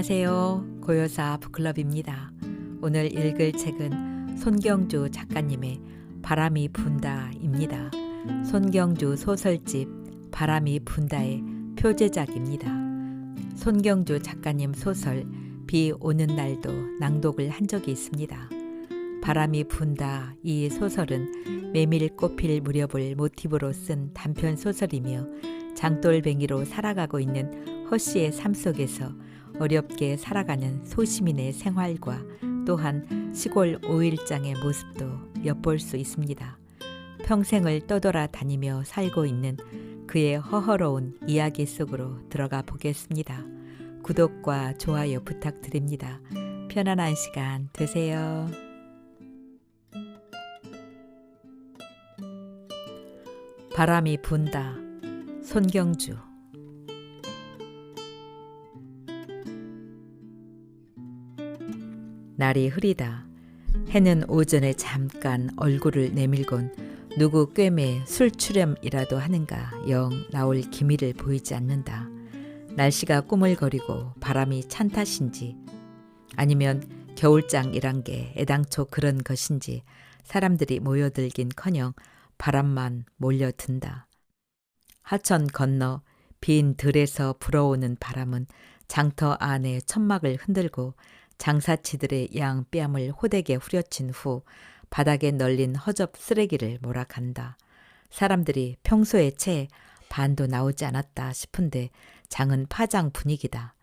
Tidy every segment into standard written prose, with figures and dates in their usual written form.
안녕하세요. 고요사 북클럽입니다. 오늘 읽을 책은 손경주 작가님의 바람이 분다입니다. 손경주 소설집 바람이 분다의 표제작입니다. 손경주 작가님 소설 비 오는 날도 낭독을 한 적이 있습니다. 바람이 분다 이 소설은 메밀 꽃필 무렵을 모티브로 쓴 단편 소설이며 장돌뱅이로 살아가고 있는 허씨의 삶 속에서 어렵게 살아가는 소시민의 생활과 또한 시골 오일장의 모습도 엿볼 수 있습니다. 평생을 떠돌아다니며 살고 있는 그의 허허로운 이야기 속으로 들어가 보겠습니다. 구독과 좋아요 부탁드립니다. 편안한 시간 되세요. 바람이 분다. 손경주. 날이 흐리다. 해는 오전에 잠깐 얼굴을 내밀곤 누구 꿰매 술추렴이라도 하는가 영 나올 기미를 보이지 않는다. 날씨가 꾸물거리고 바람이 찬 탓인지 아니면 겨울장이란 게 애당초 그런 것인지 사람들이 모여들긴커녕 바람만 몰려든다. 하천 건너 빈 들에서 불어오는 바람은 장터 안에 천막을 흔들고 장사치들의 양 뺨을 호되게 후려친 후 바닥에 널린 허접 쓰레기를 몰아간다. 사람들이 평소에 채 반도 나오지 않았다 싶은데 장은 파장 분위기다.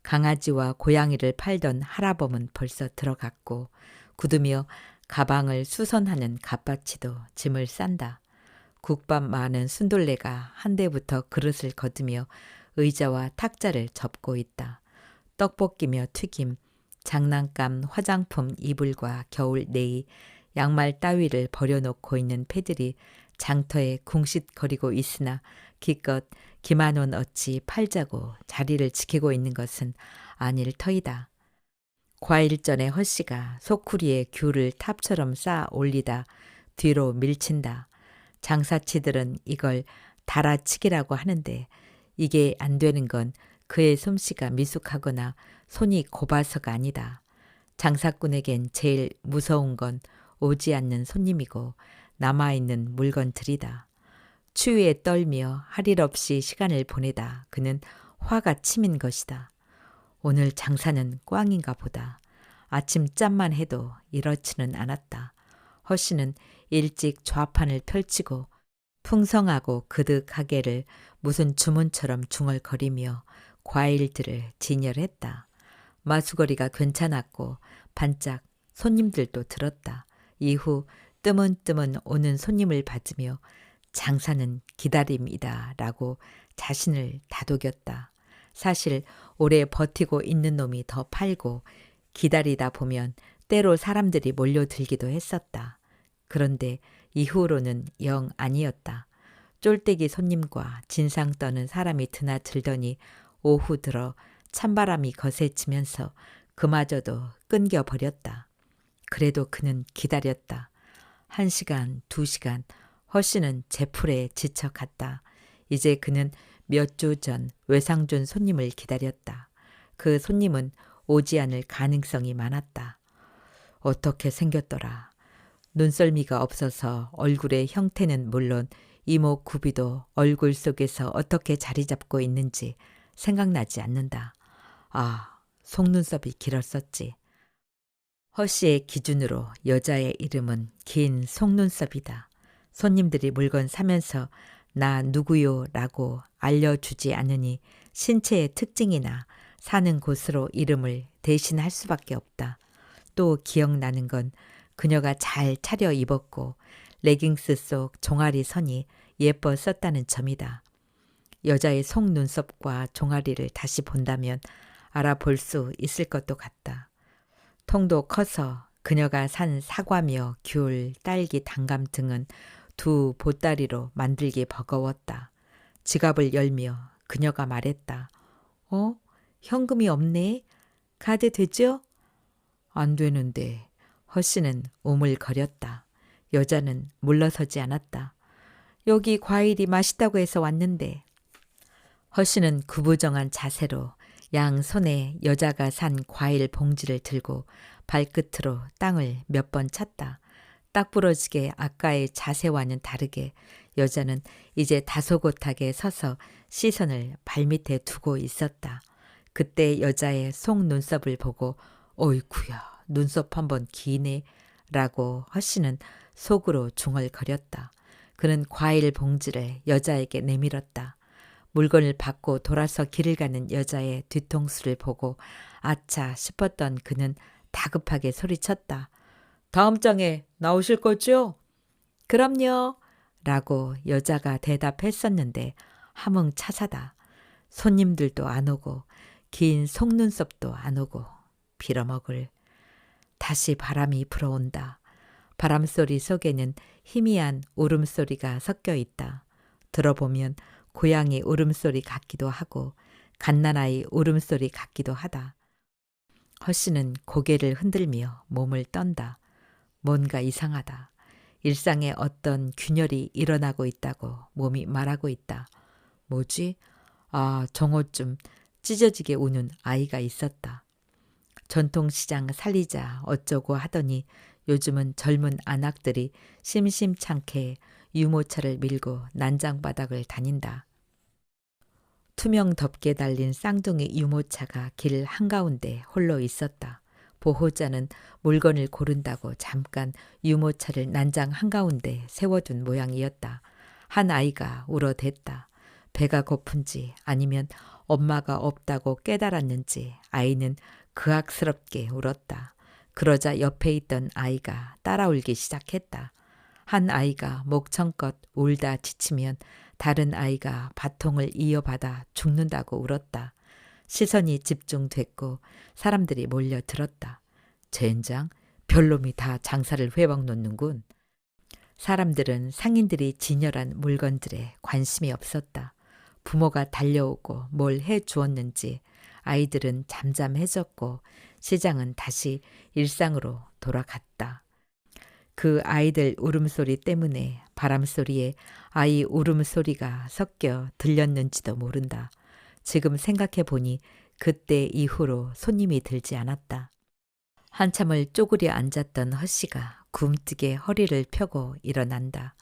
강아지와 고양이를 팔던 할아범은 벌써 들어갔고 굳으며 가방을 수선하는 갓바치도 짐을 싼다. 국밥 많은 순돌레가 한 대부터 그릇을 거두며 의자와 탁자를 접고 있다. 떡볶이며 튀김, 장난감, 화장품, 이불과 겨울 내의, 양말 따위를 버려놓고 있는 패들이 장터에 궁싯거리고 있으나 기껏 기만원 어치 팔자고 자리를 지키고 있는 것은 아닐 터이다. 과일전에 허씨가 소쿠리에 귤을 탑처럼 쌓아 올리다 뒤로 밀친다. 장사치들은 이걸 달아치기라고 하는데 이게 안 되는 건 그의 솜씨가 미숙하거나 손이 곱아서가 아니다. 장사꾼에겐 제일 무서운 건 오지 않는 손님이고 남아있는 물건들이다. 추위에 떨며 할 일 없이 시간을 보내다 그는 화가 치민 것이다. 오늘 장사는 꽝인가 보다. 아침잠만 해도 이렇지는 않았다. 허씨는 일찍 좌판을 펼치고 풍성하고 그득하게를 무슨 주문처럼 중얼거리며 과일들을 진열했다. 마수거리가 괜찮았고 반짝 손님들도 들었다. 이후 뜨문뜨문 오는 손님을 받으며 장사는 기다림이다 라고 자신을 다독였다. 사실 오래 버티고 있는 놈이 더 팔고 기다리다 보면 때로 사람들이 몰려들기도 했었다. 그런데 이후로는 영 아니었다. 쫄대기 손님과 진상 떠는 사람이 드나들더니 오후 들어 찬바람이 거세지면서 그마저도 끊겨버렸다. 그래도 그는 기다렸다. 1시간, 2시간 허씨는 제풀에 지쳐갔다. 이제 그는 몇 주 전 외상준 손님을 기다렸다. 그 손님은 오지 않을 가능성이 많았다. 어떻게 생겼더라. 눈썰미가 없어서 얼굴의 형태는 물론 이목구비도 얼굴 속에서 어떻게 자리 잡고 있는지 생각나지 않는다. 아, 속눈썹이 길었었지. 허씨의 기준으로 여자의 이름은 긴 속눈썹이다. 손님들이 물건 사면서 나 누구요 라고 알려주지 않으니 신체의 특징이나 사는 곳으로 이름을 대신할 수밖에 없다. 또 기억나는 건 그녀가 잘 차려 입었고 레깅스 속 종아리 선이 예뻐 썼다는 점이다. 여자의 속눈썹과 종아리를 다시 본다면 알아볼 수 있을 것도 같다. 통도 커서 그녀가 산 사과며 귤, 딸기, 단감 등은 두 보따리로 만들기 버거웠다. 지갑을 열며 그녀가 말했다. 현금이 없네? 카드 되죠? 안 되는데. 허씨는 오물거렸다. 여자는 물러서지 않았다. 여기 과일이 맛있다고 해서 왔는데. 허씨는 구부정한 자세로 양 손에 여자가 산 과일 봉지를 들고 발끝으로 땅을 몇 번 찼다. 딱 부러지게 아까의 자세와는 다르게 여자는 이제 다소곳하게 서서 시선을 발밑에 두고 있었다. 그때 여자의 속눈썹을 보고 어이쿠야 눈썹 한번 기네 라고 허씨는 속으로 중얼거렸다. 그는 과일 봉지를 여자에게 내밀었다. 물건을 받고 돌아서 길을 가는 여자의 뒤통수를 보고 아차 싶었던 그는 다급하게 소리쳤다. 다음 장에 나오실 거죠? 그럼요. 라고 여자가 대답했었는데 함흥차사다. 손님들도 안 오고 긴 속눈썹도 안 오고 빌어먹을. 다시 바람이 불어온다. 바람소리 속에는 희미한 울음소리가 섞여 있다. 들어보면 고양이 울음소리 같기도 하고 갓난아이 울음소리 같기도 하다. 허씨는 고개를 흔들며 몸을 떤다. 뭔가 이상하다. 일상에 어떤 균열이 일어나고 있다고 몸이 말하고 있다. 뭐지? 아, 정오쯤 찢어지게 우는 아이가 있었다. 전통시장 살리자 어쩌고 하더니 요즘은 젊은 안악들이 심심찮게 유모차를 밀고 난장바닥을 다닌다. 투명 덮개 달린 쌍둥이 유모차가 길 한가운데 홀로 있었다. 보호자는 물건을 고른다고 잠깐 유모차를 난장 한가운데 세워둔 모양이었다. 한 아이가 울어댔다. 배가 고픈지 아니면 엄마가 없다고 깨달았는지 아이는 그악스럽게 울었다. 그러자 옆에 있던 아이가 따라 울기 시작했다. 한 아이가 목청껏 울다 지치면 다른 아이가 바통을 이어받아 죽는다고 울었다. 시선이 집중됐고 사람들이 몰려들었다. 젠장, 별놈이 다 장사를 회복 놓는군. 사람들은 상인들이 진열한 물건들에 관심이 없었다. 부모가 달려오고 뭘 해주었는지 아이들은 잠잠해졌고 시장은 다시 일상으로 돌아갔다. 그 아이들 울음소리 때문에 바람소리에 아이 울음소리가 섞여 들렸는지도 모른다. 지금 생각해 보니 그때 이후로 손님이 들지 않았다. 한참을 쪼그려 앉았던 허씨가 굼뜨게 허리를 펴고 일어난다.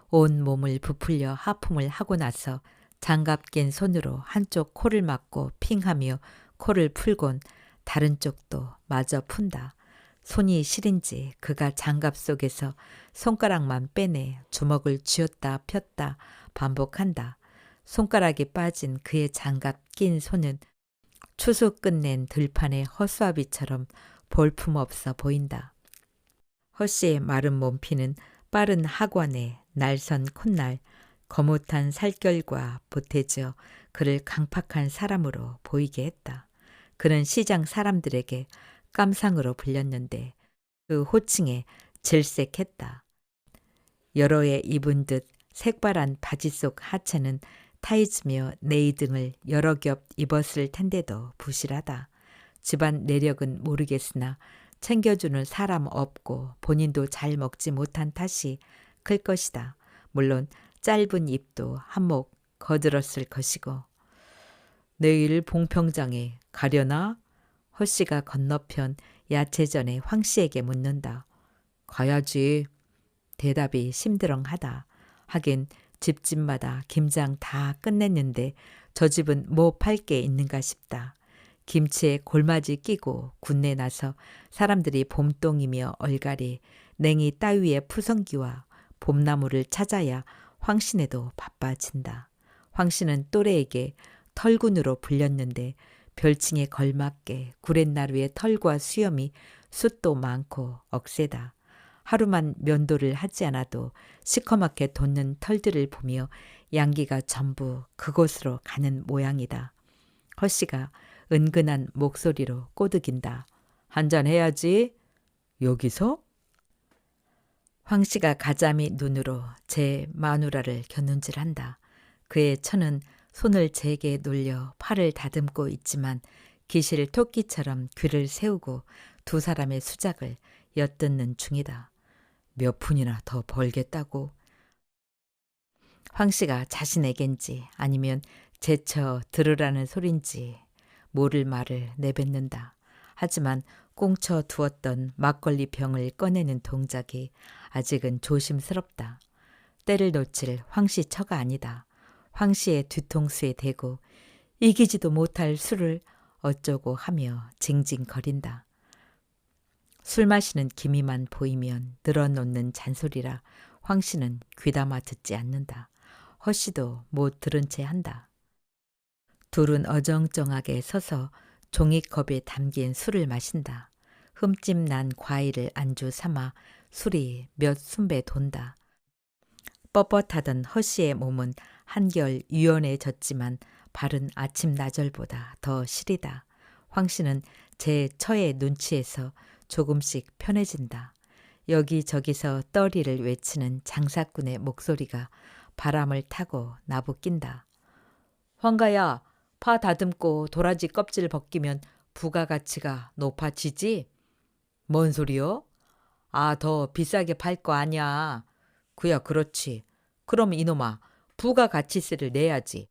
온 몸을 부풀려 하품을 하고 나서 장갑 낀 손으로 한쪽 코를 막고 핑하며 코를 풀곤 다른 쪽도 마저 푼다. 손이 시린지 그가 장갑 속에서 손가락만 빼내 주먹을 쥐었다 폈다 반복한다. 손가락이 빠진 그의 장갑 낀 손은 추수 끝낸 들판의 허수아비처럼 볼품없어 보인다. 허씨의 마른 몸피는 빠른 하관에 날선 콧날, 거뭇한 살결과 보태져 그를 강팍한 사람으로 보이게 했다. 그는 시장 사람들에게 깜상으로 불렸는데 그 호칭에 질색했다. 여러 해 입은 듯 색바란 바지 속 하체는 타이즈며 네이등을 여러 겹 입었을 텐데도 부실하다. 집안 내력은 모르겠으나 챙겨주는 사람 없고 본인도 잘 먹지 못한 탓이 클 것이다. 물론 짧은 입도 한몫 거들었을 것이고. 내일 봉평장에 가려나? 허씨가 건너편 야채전에 황씨에게 묻는다. 가야지. 대답이 심드렁하다. 하긴 집집마다 김장 다 끝냈는데 저 집은 뭐 팔 게 있는가 싶다. 김치에 골마지 끼고 군내 나서 사람들이 봄동이며 얼갈이, 냉이 따위의 푸성기와 봄나무를 찾아야 황씨네도 바빠진다. 황씨는 또래에게 털군으로 불렸는데 별칭에 걸맞게 구렛나루의 털과 수염이 숱도 많고 억세다. 하루만 면도를 하지 않아도 시커멓게 돋는 털들을 보며 양기가 전부 그곳으로 가는 모양이다. 허씨가 은근한 목소리로 꼬드긴다. 한잔 해야지. 여기서? 황씨가 가자미 눈으로 제 마누라를 겨눈질한다. 그의 처는 손을 제게 놀려 팔을 다듬고 있지만 기실 토끼처럼 귀를 세우고 두 사람의 수작을 엿듣는 중이다. 몇 푼이나 더 벌겠다고? 황씨가 자신에겐지 아니면 제쳐 들으라는 소린지 모를 말을 내뱉는다. 하지만 꽁쳐 두었던 막걸리 병을 꺼내는 동작이 아직은 조심스럽다. 때를 놓칠 황씨 처가 아니다. 황씨의 뒤통수에 대고 이기지도 못할 술을 어쩌고 하며 징징거린다. 술 마시는 기미만 보이면 늘어놓는 잔소리라 황씨는 귀담아 듣지 않는다. 허씨도 못 들은 채 한다. 둘은 어정쩡하게 서서 종이컵에 담긴 술을 마신다. 흠집 난 과일을 안주 삼아 술이 몇 순배 돈다. 뻣뻣하던 허씨의 몸은 한결 유연해졌지만 발은 아침 나절보다 더 시리다. 황씨는 제 처의 눈치에서 조금씩 편해진다. 여기저기서 떠리를 외치는 장사꾼의 목소리가 바람을 타고 나부낀다. 황가야, 파 다듬고 도라지 껍질 벗기면 부가가치가 높아지지? 뭔 소리요? 아, 더 비싸게 팔 거 아니야. 그야 그렇지. 그럼 이놈아, 부가가치세를 내야지.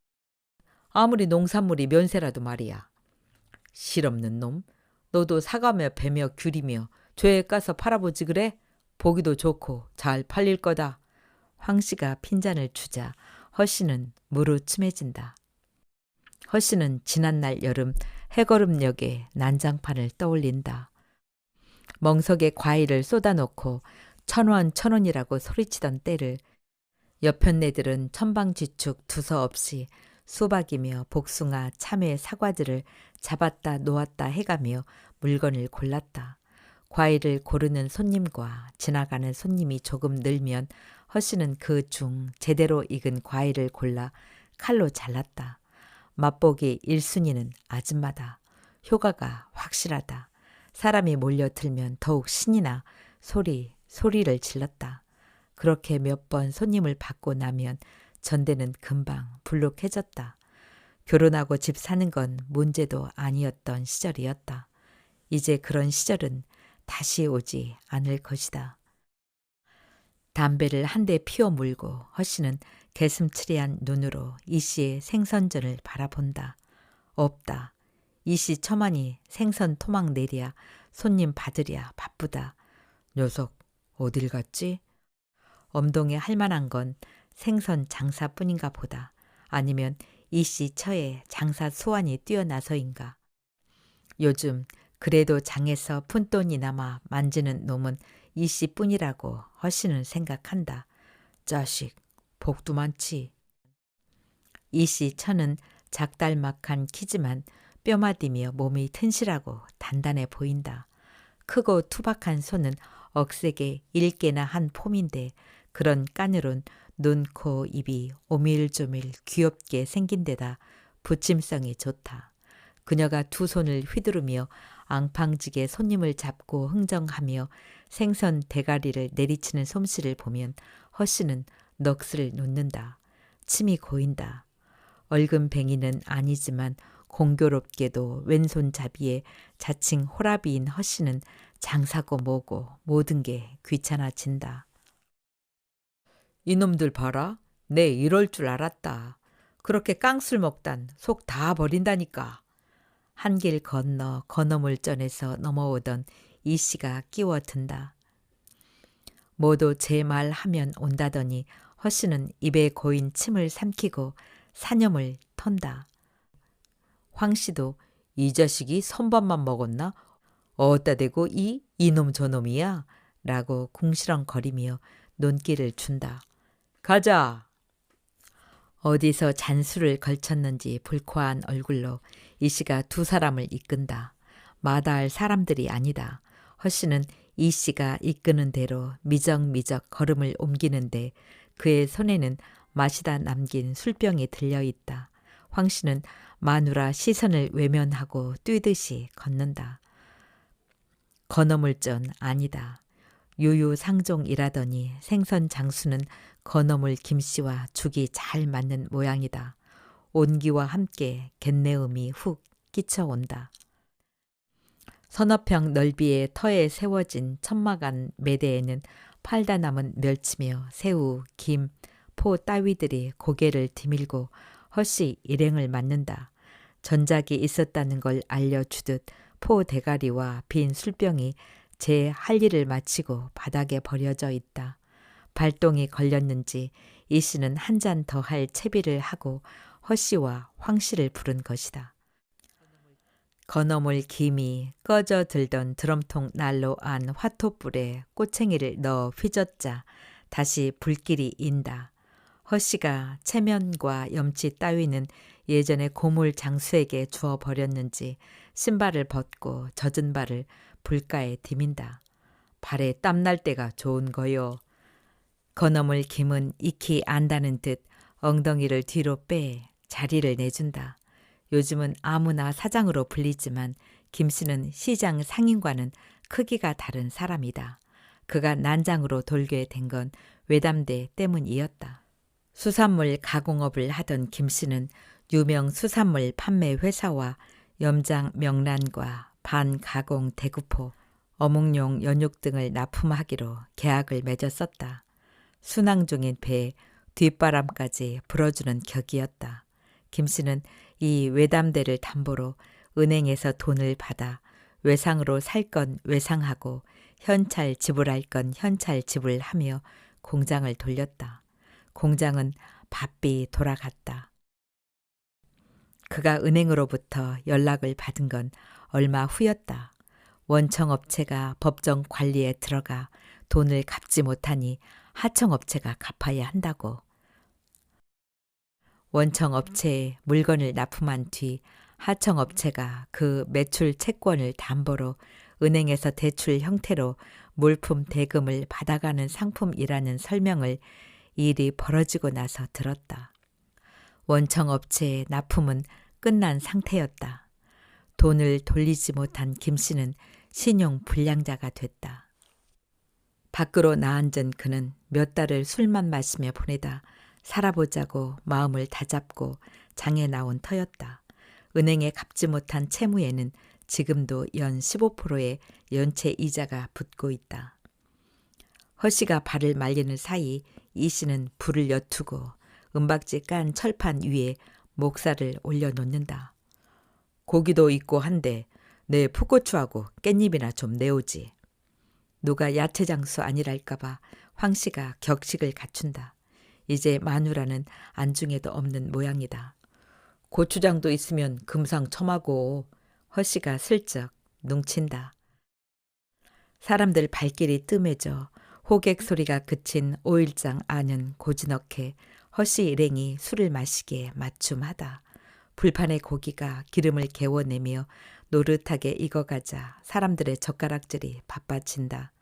아무리 농산물이 면세라도 말이야. 실없는 놈. 너도 사가며 배며 귤이며 조에 까서 팔아보지 그래? 보기도 좋고 잘 팔릴 거다. 황씨가 핀잔을 주자 허씨는 무르침해진다. 허씨는 지난날 여름 해거름역에 난장판을 떠올린다. 멍석에 과일을 쏟아놓고 1,000원 1,000원이라고 소리치던 때를 여편네들은 천방지축 두서없이 수박이며 복숭아, 참외, 사과들을 잡았다 놓았다 해가며 물건을 골랐다. 과일을 고르는 손님과 지나가는 손님이 조금 늘면 허씨는 그 중 제대로 익은 과일을 골라 칼로 잘랐다. 맛보기 1순위는 아줌마다. 효과가 확실하다. 사람이 몰려들면 더욱 신이 나 소리를 질렀다. 그렇게 몇 번 손님을 받고 나면 전대는 금방 불룩해졌다. 결혼하고 집 사는 건 문제도 아니었던 시절이었다. 이제 그런 시절은 다시 오지 않을 것이다. 담배를 한 대 피워 물고 허씨는 개슴츠레한 눈으로 이씨의 생선전을 바라본다. 없다. 이씨 처마니 생선 토막 내랴 손님 받으랴 바쁘다. 녀석 어딜 갔지? 엄동에 할 만한 건 생선 장사뿐인가 보다. 아니면 이씨 처에 장사 수완이 뛰어나서인가. 요즘 그래도 장에서 푼돈이 남아 만지는 놈은 이씨뿐이라고 허씨는 생각한다. 자식 복도 많지. 이씨 처는 작달막한 키지만 뼈마디며 몸이 튼실하고 단단해 보인다. 크고 투박한 손은 억세게 일개나 한 폼인데 그런 까늘은 눈, 코, 입이 오밀조밀 귀엽게 생긴 데다 부침성이 좋다. 그녀가 두 손을 휘두르며 앙팡지게 손님을 잡고 흥정하며 생선 대가리를 내리치는 솜씨를 보면 허씨는 넋을 놓는다. 침이 고인다. 얼금뱅이는 아니지만 공교롭게도 왼손잡이에 자칭 호라비인 허씨는 장사고 뭐고 모든 게 귀찮아진다. 이놈들 봐라. 내 이럴 줄 알았다. 그렇게 깡술 먹단 속 다 버린다니까. 한 길 건너 건어물전에서 넘어오던 이씨가 끼워든다. 모두 제 말 하면 온다더니 허씨는 입에 고인 침을 삼키고 사념을 턴다. 황씨도 이 자식이 선밥만 먹었나? 어따 대고 이놈 저놈이야? 라고 궁시렁거리며 논기를 준다. 가자. 어디서 잔술을 걸쳤는지 불쾌한 얼굴로 이씨가 두 사람을 이끈다. 마다할 사람들이 아니다. 허씨는 이씨가 이끄는 대로 미적미적 걸음을 옮기는데 그의 손에는 마시다 남긴 술병이 들려있다. 황씨는 마누라 시선을 외면하고 뛰듯이 걷는다. 건어물전 아니다. 유유상종이라더니 생선 장수는 건어물 김씨와 죽이 잘 맞는 모양이다. 온기와 함께 갯내음이 훅 끼쳐온다. 서너 평 넓이의 터에 세워진 천막안 매대에는 팔다 남은 멸치며 새우, 김, 포 따위들이 고개를 디밀고 허씨 일행을 맞는다. 전작이 있었다는 걸 알려주듯 포 대가리와 빈 술병이 제 할 일을 마치고 바닥에 버려져 있다. 발동이 걸렸는지 이 씨는 한 잔 더 할 채비를 하고 허 씨와 황 씨를 부른 것이다. 건어물 김이 꺼져 들던 드럼통 난로 안 화토불에 꼬챙이를 넣어 휘젓자 다시 불길이 인다. 허 씨가 체면과 염치 따위는 예전에 고물 장수에게 주어 버렸는지 신발을 벗고 젖은 발을 불가에 디민다. 발에 땀날 때가 좋은 거요. 건어물 김은 익히 안다는 듯 엉덩이를 뒤로 빼 자리를 내준다. 요즘은 아무나 사장으로 불리지만 김 씨는 시장 상인과는 크기가 다른 사람이다. 그가 난장으로 돌게 된 건 외담대 때문이었다. 수산물 가공업을 하던 김 씨는 유명 수산물 판매 회사와 염장 명란과 반가공 대구포, 어묵용 연육 등을 납품하기로 계약을 맺었었다. 순항 중인 배에 뒷바람까지 불어주는 격이었다. 김 씨는 이 외담대를 담보로 은행에서 돈을 받아 외상으로 살 건 외상하고 현찰 지불할 건 현찰 지불하며 공장을 돌렸다. 공장은 바삐 돌아갔다. 그가 은행으로부터 연락을 받은 건 얼마 후였다. 원청업체가 법정 관리에 들어가 돈을 갚지 못하니 하청업체가 갚아야 한다고. 원청업체에 물건을 납품한 뒤 하청업체가 그 매출 채권을 담보로 은행에서 대출 형태로 물품 대금을 받아가는 상품이라는 설명을 일이 벌어지고 나서 들었다. 원청업체의 납품은 끝난 상태였다. 돈을 돌리지 못한 김 씨는 신용 불량자가 됐다. 밖으로 나앉은 그는 몇 달을 술만 마시며 보내다 살아보자고 마음을 다잡고 장에 나온 터였다. 은행에 갚지 못한 채무에는 지금도 연 15%의 연체 이자가 붙고 있다. 허 씨가 발을 말리는 사이 이 씨는 불을 여투고 은박지 깐 철판 위에 목살을 올려놓는다. 고기도 있고 한데 내 풋고추하고 깻잎이나 좀 내오지. 누가 야채장수 아니랄까봐 황 씨가 격식을 갖춘다. 이제 마누라는 안중에도 없는 모양이다. 고추장도 있으면 금상첨화고. 허 씨가 슬쩍 뭉친다. 사람들 발길이 뜸해져 호객 소리가 그친 5일장 안은 고즈넉해 허 씨 일행이 술을 마시기에 맞춤하다. 불판의 고기가 기름을 개워내며 노릇하게 익어가자 사람들의 젓가락질이 바빠진다.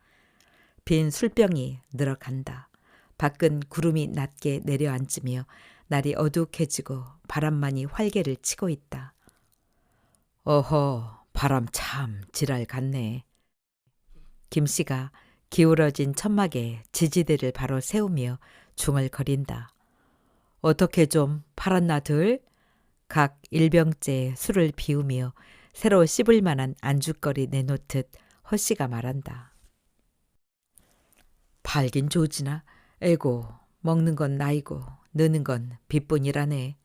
빈 술병이 늘어간다. 밖은 구름이 낮게 내려앉으며 날이 어둑해지고 바람만이 활개를 치고 있다. 어허, 바람 참 지랄 같네. 김 씨가 기울어진 천막에 지지대를 바로 세우며 중얼거린다. 어떻게 좀 팔았나 들? 각 일병째 술을 비우며 새로 씹을 만한 안주거리 내놓듯 허 씨가 말한다. 팔긴 좋지나 에고 먹는 건 나이고 느는 건 빚뿐이라네.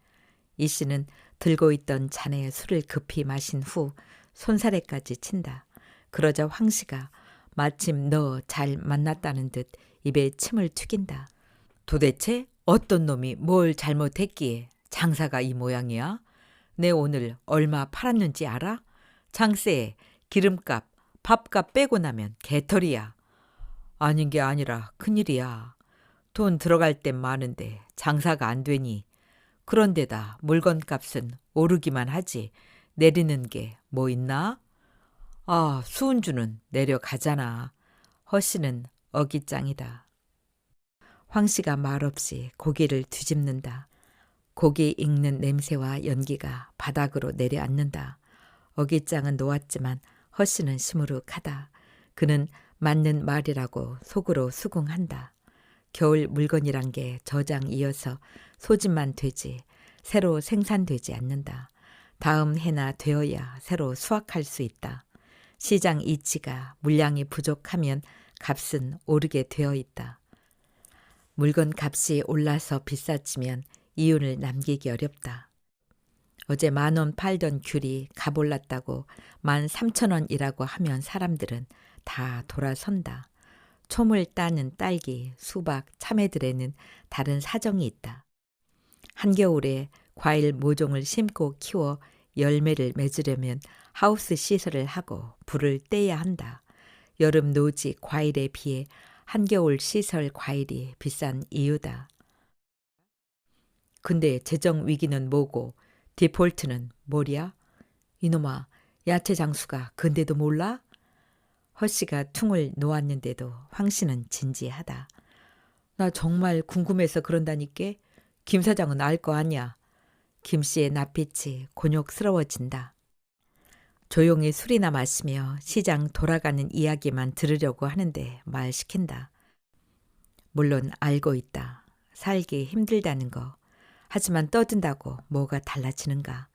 이 씨는 들고 있던 잔에 술을 급히 마신 후 손사래까지 친다. 그러자 황 씨가 마침 너 잘 만났다는 듯 입에 침을 튀긴다. 도대체 어떤 놈이 뭘 잘못했기에 장사가 이 모양이야? 내 오늘 얼마 팔았는지 알아? 장세에 기름값, 밥값 빼고 나면 개털이야. 아닌 게 아니라 큰일이야. 돈 들어갈 땐 많은데 장사가 안 되니. 그런데다 물건값은 오르기만 하지 내리는 게 뭐 있나? 아, 수은주는 내려가잖아. 허 씨는 어깃장이다. 황 씨가 말없이 고기를 뒤집는다. 고기 익는 냄새와 연기가 바닥으로 내려앉는다. 어깃장은 놓았지만 허 씨는 시무룩하다. 그는 맞는 말이라고 속으로 수긍한다. 겨울 물건이란 게 저장이어서 소진만 되지 새로 생산되지 않는다. 다음 해나 되어야 새로 수확할 수 있다. 시장 이치가 물량이 부족하면 값은 오르게 되어 있다. 물건 값이 올라서 비싸지면 이윤을 남기기 어렵다. 어제 10,000원 팔던 귤이 값올랐다고 13,000원이라고 하면 사람들은 다 돌아선다. 촘을 따는 딸기, 수박, 참외들에는 다른 사정이 있다. 한겨울에 과일 모종을 심고 키워 열매를 맺으려면 하우스 시설을 하고 불을 떼야 한다. 여름 노지 과일에 비해 한겨울 시설 과일이 비싼 이유다. 근데 재정 위기는 뭐고 디폴트는 뭐랴? 이놈아, 야채 장수가 근데도 몰라? 허씨가 퉁을 놓았는데도 황씨는 진지하다. 나 정말 궁금해서 그런다니께? 김 사장은 알 거 아니야. 김씨의 낯빛이 곤욕스러워진다. 조용히 술이나 마시며 시장 돌아가는 이야기만 들으려고 하는데 말 시킨다. 물론 알고 있다. 살기 힘들다는 거. 하지만 떠든다고 뭐가 달라지는가.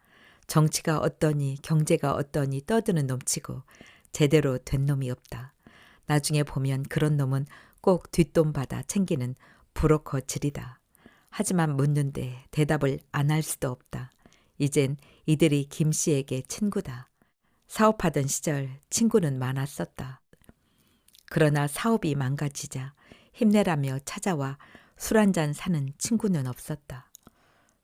정치가 어떠니 경제가 어떠니 떠드는 놈치고 제대로 된 놈이 없다. 나중에 보면 그런 놈은 꼭 뒷돈 받아 챙기는 브로커질이다. 하지만 묻는데 대답을 안 할 수도 없다. 이젠 이들이 김씨에게 친구다. 사업하던 시절 친구는 많았었다. 그러나 사업이 망가지자 힘내라며 찾아와 술 한잔 사는 친구는 없었다.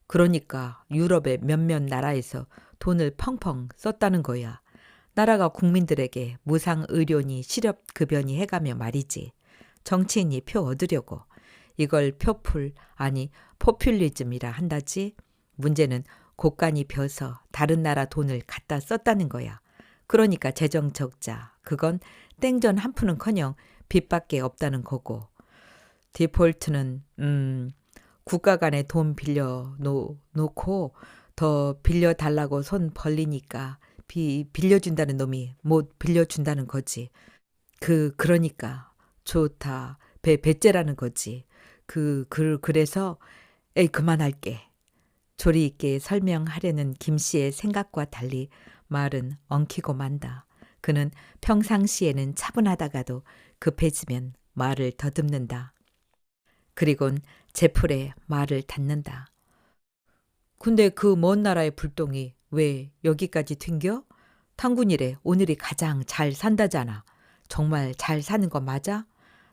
그러니까 유럽의 몇몇 나라에서 돈을 펑펑 썼다는 거야. 나라가 국민들에게 무상의료니 실업급여니 해가며 말이지. 정치인이 표 얻으려고. 이걸 표풀 아니 포퓰리즘이라 한다지. 문제는 곳간이 벼서 다른 나라 돈을 갖다 썼다는 거야. 그러니까 재정 적자. 그건 땡전 한 푼은커녕 빚밖에 없다는 거고. 디폴트는 국가 간에 돈 빌려 놓고 더 빌려달라고 손 벌리니까 빌려준다는 놈이 못 빌려준다는 거지. 그러니까 좋다. 배째라는 거지. 그래서 그만할게. 조리 있게 설명하려는 김씨의 생각과 달리 말은 엉키고 만다. 그는 평상시에는 차분하다가도 급해지면 말을 더듬는다. 그리곤 제풀에 말을 닫는다. 근데 그 먼 나라의 불똥이 왜 여기까지 튕겨? 탕군이래 오늘이 가장 잘 산다잖아. 정말 잘 사는 거 맞아?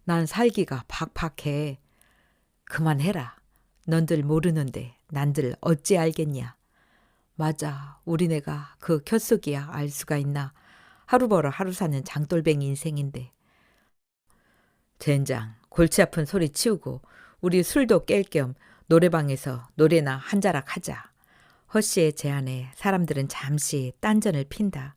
난 살기가 팍팍해. 그만해라. 넌들 모르는데 난들 어찌 알겠냐. 맞아. 우리네가 그 켰속이야 알 수가 있나. 하루 벌어 하루 사는 장돌뱅이 인생인데. 젠장 골치 아픈 소리 치우고 우리 술도 깰 겸 노래방에서 노래나 한 자락 하자. 허씨의 제안에 사람들은 잠시 딴전을 핀다.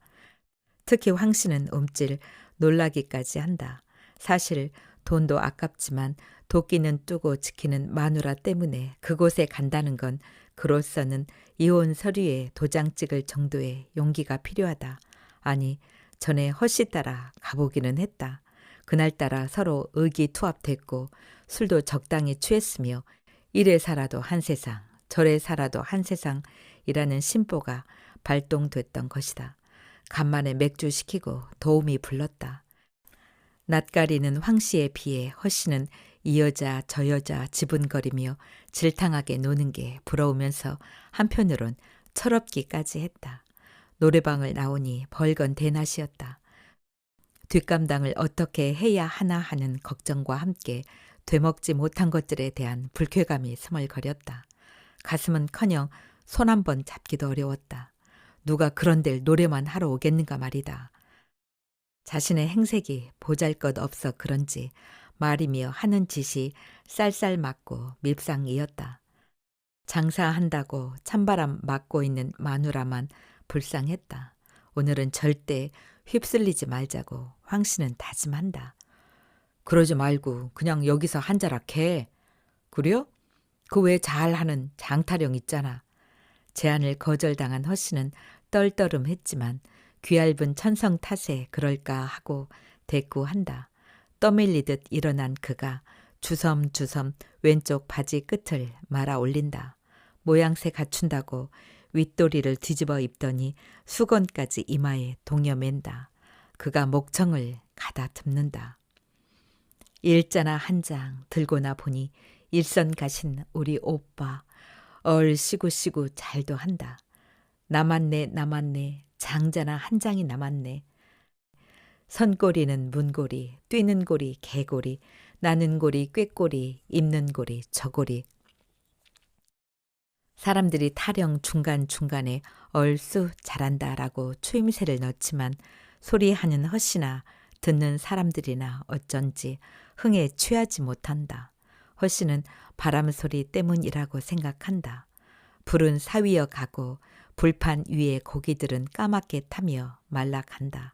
특히 황씨는 움찔 놀라기까지 한다. 사실 돈도 아깝지만 도끼는 뜨고 지키는 마누라 때문에 그곳에 간다는 건 그로서는 이혼 서류에 도장 찍을 정도의 용기가 필요하다. 아니 전에 허씨 따라 가보기는 했다. 그날따라 서로 의기투합됐고 술도 적당히 취했으며 이래 살아도 한 세상 저래 살아도 한 세상이라는 심보가 발동됐던 것이다. 간만에 맥주 시키고 도우미 불렀다. 낯가리는 황씨에 비해 허씨는 이 여자 저 여자 지분거리며 질탕하게 노는 게 부러우면서 한편으론 철없기까지 했다. 노래방을 나오니 벌건 대낮이었다. 뒷감당을 어떻게 해야 하나 하는 걱정과 함께 되먹지 못한 것들에 대한 불쾌감이 스멀거렸다. 가슴은커녕 손 한 번 잡기도 어려웠다. 누가 그런 데를 노래만 하러 오겠는가 말이다. 자신의 행색이 보잘것없어 그런지 말이며 하는 짓이 쌀쌀맞고 밉상이었다. 장사한다고 찬바람 맞고 있는 마누라만 불쌍했다. 오늘은 절대 휩쓸리지 말자고 황씨는 다짐한다. 그러지 말고 그냥 여기서 한 자락 해. 그래요? 그 외 잘하는 장타령 있잖아. 제안을 거절당한 허씨는 떨떠름했지만 귀얇은 천성 탓에 그럴까 하고 대꾸한다. 떠밀리듯 일어난 그가 주섬주섬 왼쪽 바지 끝을 말아 올린다. 모양새 갖춘다고 윗도리를 뒤집어 입더니 수건까지 이마에 동여맨다. 그가 목청을 가다듬는다. 일자나 한 장 들고나 보니 일선 가신 우리 오빠 얼씨구씨구 잘도 한다. 남았네 남았네 장자나 한 장이 남았네. 선고리는 문고리, 뛰는 고리 개고리, 나는 고리 꾀꼬리, 입는 고리 저고리. 사람들이 타령 중간중간에 얼쑤 잘한다라고 추임새를 넣지만 소리하는 헛이나 듣는 사람들이나 어쩐지 흥에 취하지 못한다. 헛이는 바람소리 때문이라고 생각한다. 불은 사위어 가고 불판 위에 고기들은 까맣게 타며 말라간다.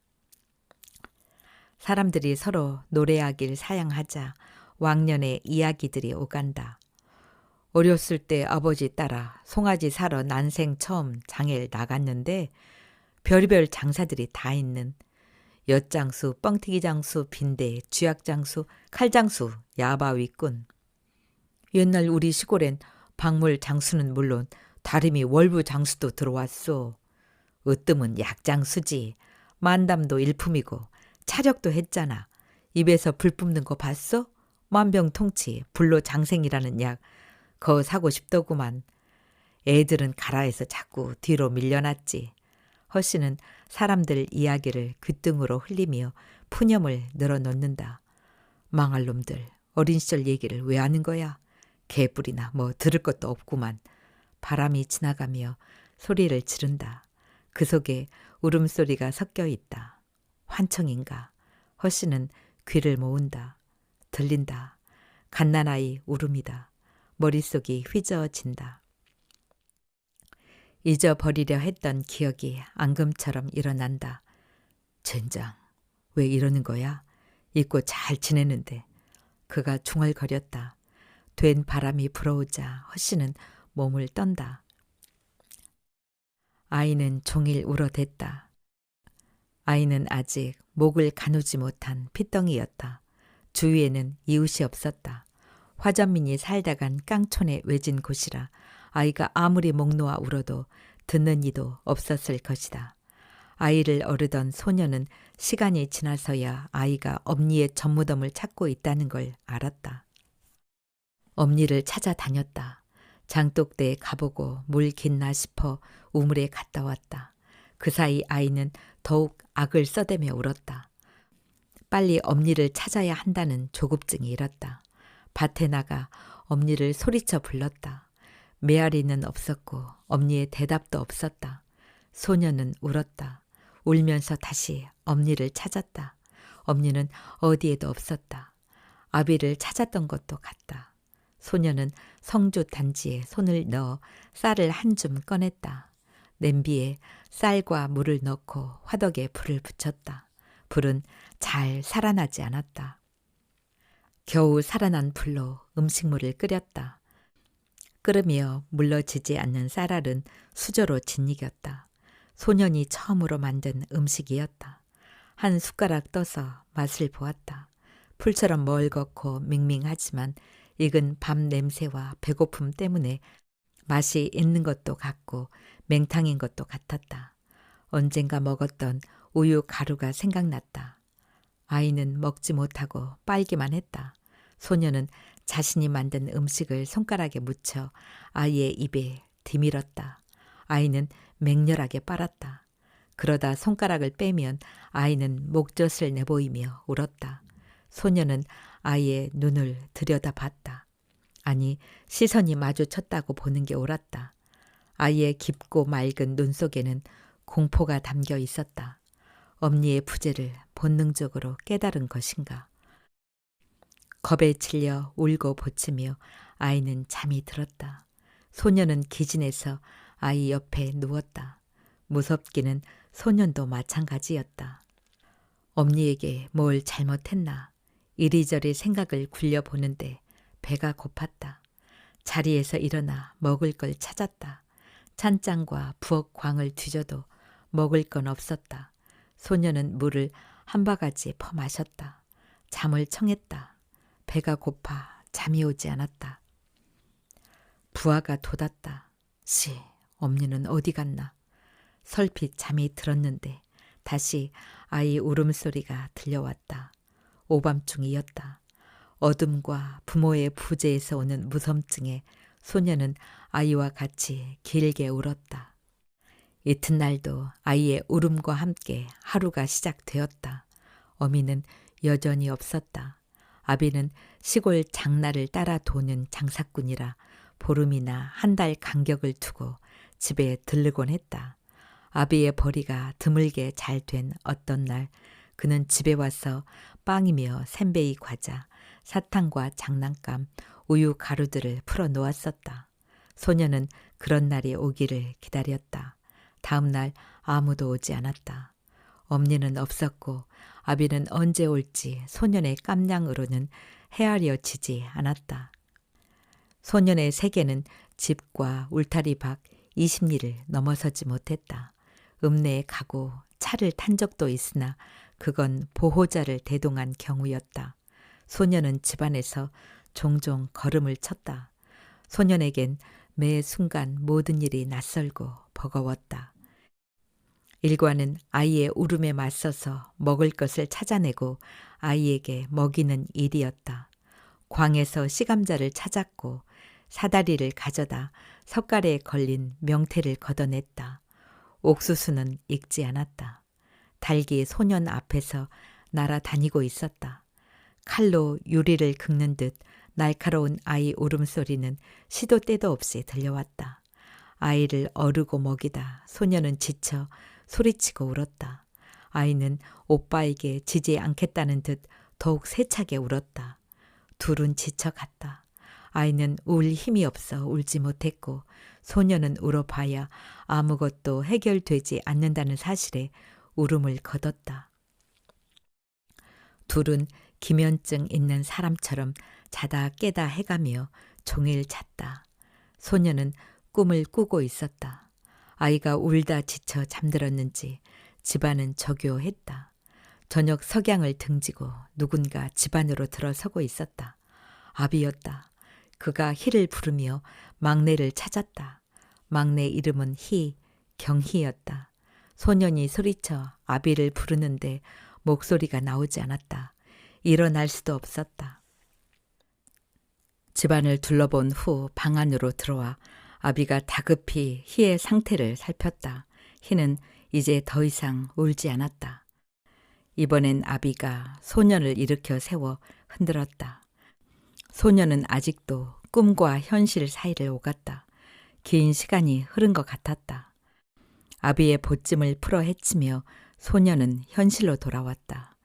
사람들이 서로 노래하길 사양하자 왕년의 이야기들이 오간다. 어렸을 때 아버지 따라 송아지 사러 난생 처음 장을 나갔는데 별의별 장사들이 다 있는 엿장수, 뻥튀기 장수, 빈대, 쥐약장수, 칼장수, 야바위꾼. 옛날 우리 시골엔 박물 장수는 물론 다름이 월부 장수도 들어왔소. 으뜸은 약장수지. 만담도 일품이고 차력도 했잖아. 입에서 불 뿜는 거 봤어? 만병통치, 불로 장생이라는 약. 거 사고 싶더구만. 애들은 가라에서 자꾸 뒤로 밀려났지. 허씨는 사람들 이야기를 귓등으로 흘리며 푸념을 늘어놓는다. 망할 놈들, 어린 시절 얘기를 왜 하는 거야? 개뿔이나 뭐 들을 것도 없구만. 바람이 지나가며 소리를 지른다. 그 속에 울음소리가 섞여 있다. 환청인가? 허씨는 귀를 모은다. 들린다. 갓난아이 울음이다. 머릿속이 휘저어진다. 잊어버리려 했던 기억이 앙금처럼 일어난다. 젠장, 왜 이러는 거야? 잊고 잘 지내는데. 그가 중얼거렸다. 된 바람이 불어오자 허씨는 몸을 떤다. 아이는 종일 울어댔다. 아이는 아직 목을 가누지 못한 핏덩이였다. 주위에는 이웃이 없었다. 화전민이 살다간 깡촌의 외진 곳이라 아이가 아무리 목 놓아 울어도 듣는 이도 없었을 것이다. 아이를 어르던 소녀는 시간이 지나서야 아이가 엄니의 젖무덤을 찾고 있다는 걸 알았다. 엄니를 찾아다녔다. 장독대에 가보고 물 깃나 싶어 우물에 갔다 왔다. 그 사이 아이는 더욱 악을 써대며 울었다. 빨리 엄니를 찾아야 한다는 조급증이 일었다. 밭에 나가 엄니를 소리쳐 불렀다. 메아리는 없었고 엄니의 대답도 없었다. 소녀는 울었다. 울면서 다시 엄니를 찾았다. 엄니는 어디에도 없었다. 아비를 찾았던 것도 같다. 소녀는 성주 단지에 손을 넣어 쌀을 한 줌 꺼냈다. 냄비에 쌀과 물을 넣고 화덕에 불을 붙였다. 불은 잘 살아나지 않았다. 겨우 살아난 불로 음식물을 끓였다. 끓으며 물러지지 않는 쌀알은 수저로 짓이겼다. 소년이 처음으로 만든 음식이었다. 한 숟가락 떠서 맛을 보았다. 풀처럼 멀겋고 밍밍하지만 익은 밥 냄새와 배고픔 때문에 맛이 있는 것도 같고 맹탕인 것도 같았다. 언젠가 먹었던 우유 가루가 생각났다. 아이는 먹지 못하고 빨기만 했다. 소녀는 자신이 만든 음식을 손가락에 묻혀 아이의 입에 디밀었다. 아이는 맹렬하게 빨았다. 그러다 손가락을 빼면 아이는 목젖을 내보이며 울었다. 소녀는 아이의 눈을 들여다봤다. 아니, 시선이 마주쳤다고 보는 게 옳았다. 아이의 깊고 맑은 눈 속에는 공포가 담겨 있었다. 엄니의 부재를 본능적으로 깨달은 것인가. 겁에 질려 울고 보치며 아이는 잠이 들었다. 소녀는 기진해서 아이 옆에 누웠다. 무섭기는 소년도 마찬가지였다. 엄니에게 뭘 잘못했나. 이리저리 생각을 굴려보는데 배가 고팠다. 자리에서 일어나 먹을 걸 찾았다. 찬장과 부엌광을 뒤져도 먹을 건 없었다. 소녀는 물을 한 바가지 퍼 마셨다. 잠을 청했다. 배가 고파 잠이 오지 않았다. 부하가 돋았다. 씨, 엄니는 어디 갔나. 설핏 잠이 들었는데 다시 아이 울음소리가 들려왔다. 오밤중이었다. 어둠과 부모의 부재에서 오는 무섬증에 소녀는 아이와 같이 길게 울었다. 이튿날도 아이의 울음과 함께 하루가 시작되었다. 어미는 여전히 없었다. 아비는 시골 장날을 따라 도는 장사꾼이라 보름이나 한 달 간격을 두고 집에 들르곤 했다. 아비의 벌이가 드물게 잘 된 어떤 날 그는 집에 와서 빵이며 샌베이 과자, 사탕과 장난감, 우유 가루들을 풀어 놓았었다. 소녀는 그런 날이 오기를 기다렸다. 다음 날 아무도 오지 않았다. 엄니는 없었고 아비는 언제 올지 소년의 깜냥으로는 헤아려지지 않았다. 소년의 세계는 집과 울타리 밖 20리를 넘어서지 못했다. 읍내에 가고 차를 탄 적도 있으나 그건 보호자를 대동한 경우였다. 소년은 집안에서 종종 걸음을 쳤다. 소년에겐 매 순간 모든 일이 낯설고 버거웠다. 일과는 아이의 울음에 맞서서 먹을 것을 찾아내고 아이에게 먹이는 일이었다. 광에서 씨감자를 찾았고 사다리를 가져다 석가래에 걸린 명태를 걷어냈다. 옥수수는 익지 않았다. 닭이 소년 앞에서 날아다니고 있었다. 칼로 유리를 긁는 듯 날카로운 아이 울음소리는 시도 때도 없이 들려왔다. 아이를 어르고 먹이다 소년은 지쳐 소리치고 울었다. 아이는 오빠에게 지지 않겠다는 듯 더욱 세차게 울었다. 둘은 지쳐갔다. 아이는 울 힘이 없어 울지 못했고 소년은 울어봐야 아무것도 해결되지 않는다는 사실에 울음을 거뒀다. 둘은 기면증 있는 사람처럼 자다 깨다 해가며 종일 잤다. 소년은 꿈을 꾸고 있었다. 아이가 울다 지쳐 잠들었는지 집안은 저교했다. 저녁 석양을 등지고 누군가 집 안으로 들어서고 있었다. 아비였다. 그가 희를 부르며 막내를 찾았다. 막내 이름은 경희였다. 소년이 소리쳐 아비를 부르는데 목소리가 나오지 않았다. 일어날 수도 없었다. 집안을 둘러본 후 방 안으로 들어와 아비가 다급히 희의 상태를 살폈다. 희는 이제 더 이상 울지 않았다. 이번엔 아비가 소년을 일으켜 세워 흔들었다. 소년은 아직도 꿈과 현실 사이를 오갔다. 긴 시간이 흐른 것 같았다. 아비의 보찜을 풀어 헤치며 소년은 현실로 돌아왔다.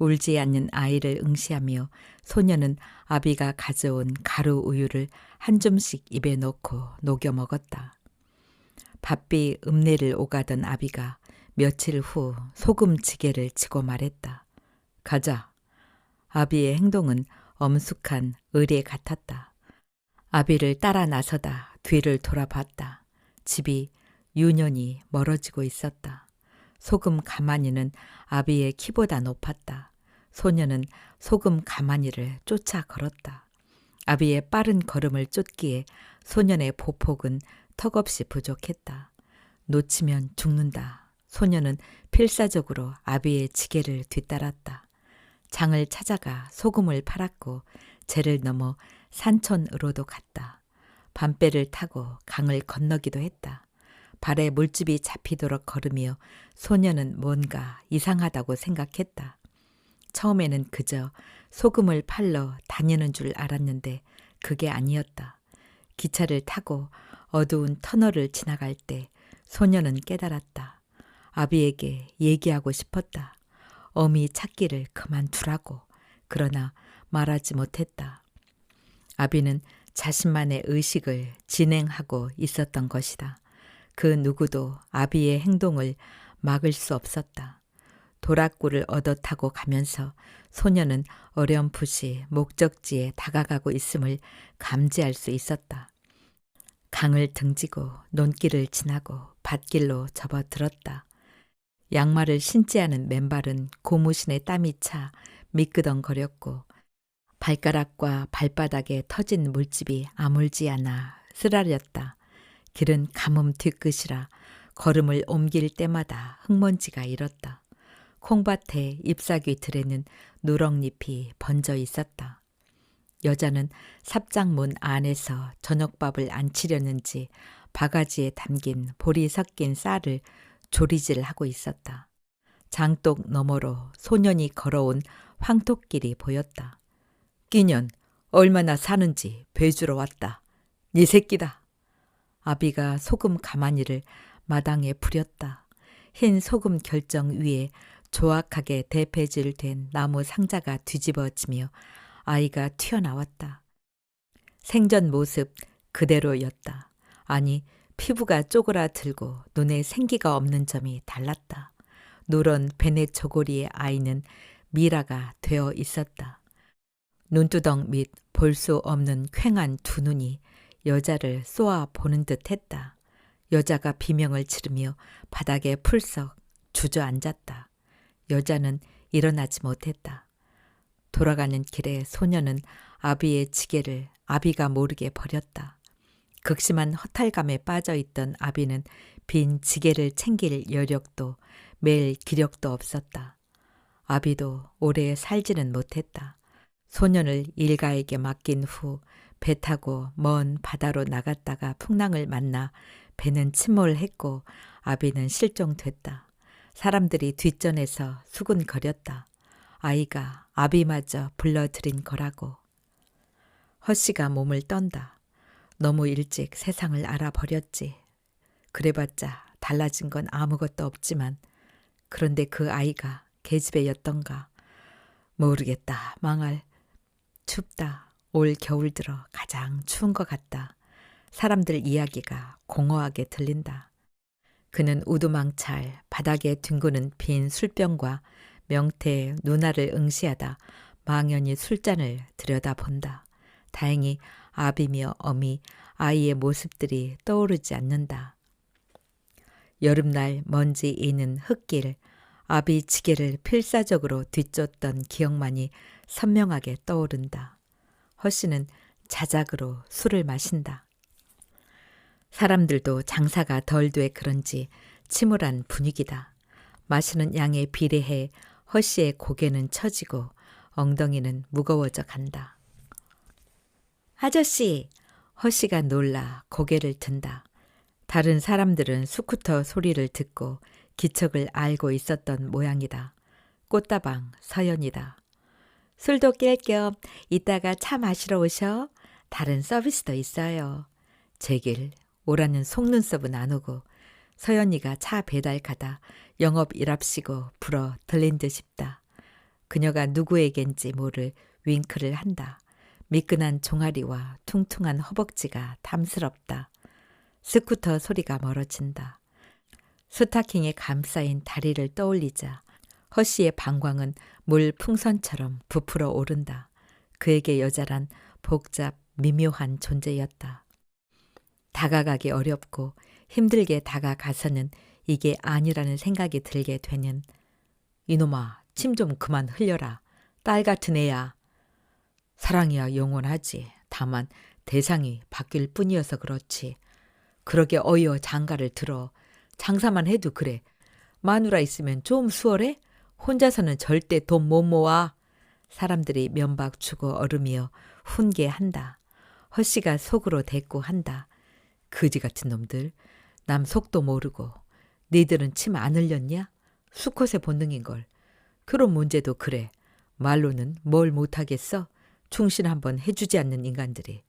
울지 않는 아이를 응시하며 소년은 아비가 가져온 가루 우유를 한 줌씩 입에 넣고 녹여 먹었다. 바삐 읍내를 오가던 아비가 며칠 후 소금지게를 지고 말했다. 가자. 아비의 행동은 엄숙한 의뢰 같았다. 아비를 따라 나서다 뒤를 돌아봤다. 집이 유년히 멀어지고 있었다. 소금 가마니는 아비의 키보다 높았다. 소년은 소금 가마니를 쫓아 걸었다. 아비의 빠른 걸음을 쫓기에 소년의 보폭은 턱없이 부족했다. 놓치면 죽는다. 소년은 필사적으로 아비의 지게를 뒤따랐다. 장을 찾아가 소금을 팔았고 제를 넘어 산천으로도 갔다. 밤배를 타고 강을 건너기도 했다. 발에 물집이 잡히도록 걸으며 소년은 뭔가 이상하다고 생각했다. 처음에는 그저 소금을 팔러 다니는 줄 알았는데 그게 아니었다. 기차를 타고 어두운 터널을 지나갈 때 소년은 깨달았다. 아비에게 얘기하고 싶었다. 어미 찾기를 그만두라고. 그러나 말하지 못했다. 아비는 자신만의 의식을 진행하고 있었던 것이다. 그 누구도 아비의 행동을 막을 수 없었다. 도락구를 얻어 타고 가면서 소년은 어렴풋이 목적지에 다가가고 있음을 감지할 수 있었다. 강을 등지고 논길을 지나고 밭길로 접어들었다. 양말을 신지 않은 맨발은 고무신에 땀이 차 미끄덩거렸고 발가락과 발바닥에 터진 물집이 아물지 않아 쓰라렸다. 길은 가뭄 뒤끝이라 걸음을 옮길 때마다 흙먼지가 일었다. 콩밭에 잎사귀 들에는 누렁잎이 번져 있었다. 여자는 삽장문 안에서 저녁밥을 안 치려는지 바가지에 담긴 볼이 섞인 쌀을 조리질하고 있었다. 장독 너머로 소년이 걸어온 황토길이 보였다. 끼년 얼마나 사는지 배주러 왔다. 네 새끼다. 아비가 소금 가마니를 마당에 부렸다. 흰 소금 결정 위에 조악하게 대패질된 나무 상자가 뒤집어지며 아이가 튀어나왔다. 생전 모습 그대로였다. 아니, 피부가 쪼그라들고 눈에 생기가 없는 점이 달랐다. 노란 베네 저고리의 아이는 미라가 되어 있었다. 눈두덩 및 볼 수 없는 퀭한 두 눈이 여자를 쏘아 보는 듯 했다. 여자가 비명을 지르며 바닥에 풀썩 주저앉았다. 여자는 일어나지 못했다. 돌아가는 길에 소녀는 아비의 지게를 아비가 모르게 버렸다. 극심한 허탈감에 빠져있던 아비는 빈 지게를 챙길 여력도 맬 기력도 없었다. 아비도 오래 살지는 못했다. 소년을 일가에게 맡긴 후 배 타고 먼 바다로 나갔다가 풍랑을 만나 배는 침몰했고 아비는 실종됐다. 사람들이 뒷전에서 수군거렸다. 아이가 아비마저 불러들인 거라고. 허씨가 몸을 떤다. 너무 일찍 세상을 알아버렸지. 그래봤자 달라진 건 아무것도 없지만 그런데 그 아이가 계집애였던가. 모르겠다. 망할. 춥다. 올 겨울 들어 가장 추운 것 같다. 사람들 이야기가 공허하게 들린다. 그는 우두망찰 바닥에 뒹구는 빈 술병과 명태의 누나를 응시하다 망연히 술잔을 들여다본다. 다행히 아비며 어미, 아이의 모습들이 떠오르지 않는다. 여름날 먼지 이는 흙길, 아비 지게를 필사적으로 뒤쫓던 기억만이 선명하게 떠오른다. 허씨는 자작으로 술을 마신다. 사람들도 장사가 덜 돼 그런지 침울한 분위기다. 마시는 양에 비례해 허씨의 고개는 처지고 엉덩이는 무거워져 간다. 아저씨! 허씨가 놀라 고개를 든다. 다른 사람들은 스쿠터 소리를 듣고 기척을 알고 있었던 모양이다. 꽃다방 서연이다. 술도 깰 겸 이따가 차 마시러 오셔. 다른 서비스도 있어요. 제길 오라는 속눈썹은 안 오고 서연이가 차 배달 가다 영업 일합시고 불어 들린 듯 싶다. 그녀가 누구에겐지 모를 윙크를 한다. 미끈한 종아리와 퉁퉁한 허벅지가 탐스럽다. 스쿠터 소리가 멀어진다. 스타킹에 감싸인 다리를 떠올리자 허씨의 방광은 물 풍선처럼 부풀어 오른다. 그에게 여자란 복잡 미묘한 존재였다. 다가가기 어렵고 힘들게 다가가서는 이게 아니라는 생각이 들게 되는 이놈아 침 좀 그만 흘려라. 딸 같은 애야. 사랑이야 영원하지. 다만 대상이 바뀔 뿐이어서 그렇지. 그러게 어이어 장가를 들어. 장사만 해도 그래. 마누라 있으면 좀 수월해? 혼자서는 절대 돈 못 모아. 사람들이 면박 주고 얼으며 훈계한다. 허씨가 속으로 대꾸한다. 거지 같은 놈들. 남 속도 모르고. 니들은 침 안 흘렸냐? 수컷의 본능인걸. 그런 문제도 그래. 말로는 뭘 못하겠어? 충신 한번 해주지 않는 인간들이.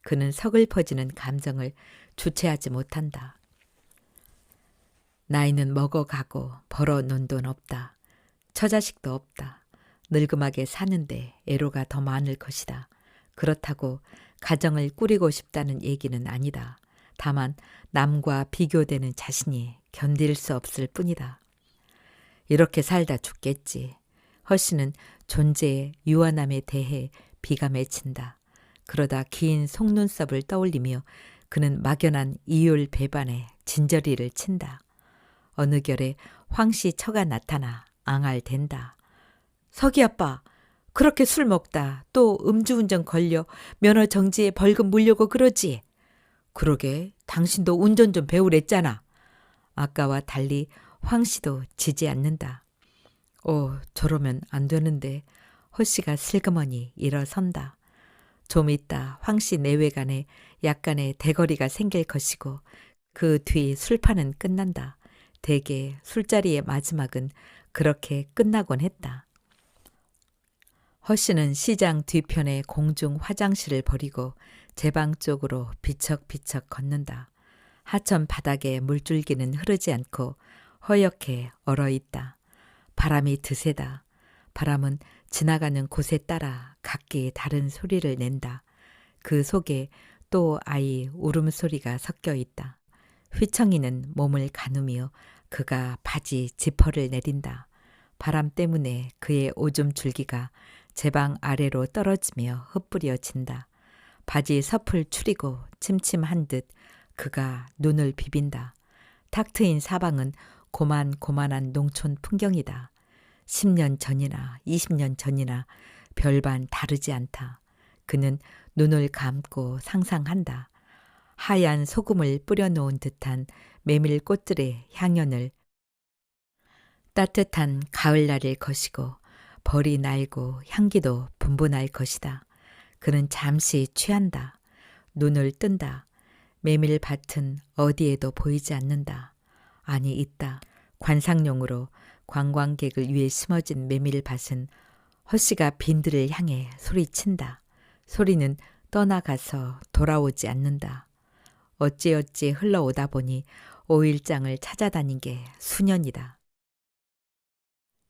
그는 서글퍼지는 감정을 주체하지 못한다. 나이는 먹어가고 벌어놓은 돈 없다. 처자식도 없다. 늙음하게 사는데 애로가 더 많을 것이다. 그렇다고 가정을 꾸리고 싶다는 얘기는 아니다. 다만 남과 비교되는 자신이 견딜 수 없을 뿐이다. 이렇게 살다 죽겠지. 허씨는 존재의 유한함에 대해 비가 맺힌다. 그러다 긴 속눈썹을 떠올리며 그는 막연한 이율 배반에 진저리를 친다. 어느 결에 황씨 처가 나타나 앙알댄다. 서기 아빠, 그렇게 술 먹다 또 음주운전 걸려 면허 정지에 벌금 물려고 그러지? 그러게 당신도 운전 좀 배우랬잖아. 아까와 달리 황씨도 지지 않는다. 저러면 안 되는데. 허씨가 슬그머니 일어선다. 좀 있다 황씨 내외간에 약간의 대거리가 생길 것이고 그 뒤 술판은 끝난다. 대개 술자리의 마지막은 그렇게 끝나곤 했다. 허 씨는 시장 뒤편에 공중 화장실을 버리고 제 방 쪽으로 비척비척 걷는다. 하천 바닥에 물줄기는 흐르지 않고 허옇게 얼어있다. 바람이 드세다. 바람은 지나가는 곳에 따라 각기 다른 소리를 낸다. 그 속에 또 아이 울음소리가 섞여 있다. 휘청이는 몸을 가누며 그가 바지 지퍼를 내린다. 바람 때문에 그의 오줌 줄기가 제 방 아래로 떨어지며 흩뿌려진다. 바지 섭을 추리고 침침한 듯 그가 눈을 비빈다. 탁 트인 사방은 고만고만한 농촌 풍경이다. 10년 전이나 20년 전이나 별반 다르지 않다. 그는 눈을 감고 상상한다. 하얀 소금을 뿌려놓은 듯한 메밀꽃들의 향연을 따뜻한 가을날을 거시고 벌이 날고 향기도 분분할 것이다. 그는 잠시 취한다. 눈을 뜬다. 메밀밭은 어디에도 보이지 않는다. 아니 있다. 관상용으로 관광객을 위해 심어진 메밀밭은 허씨가 빈들을 향해 소리친다. 소리는 떠나가서 돌아오지 않는다. 어찌어찌 흘러오다 보니 오일장을 찾아다닌 게 수년이다.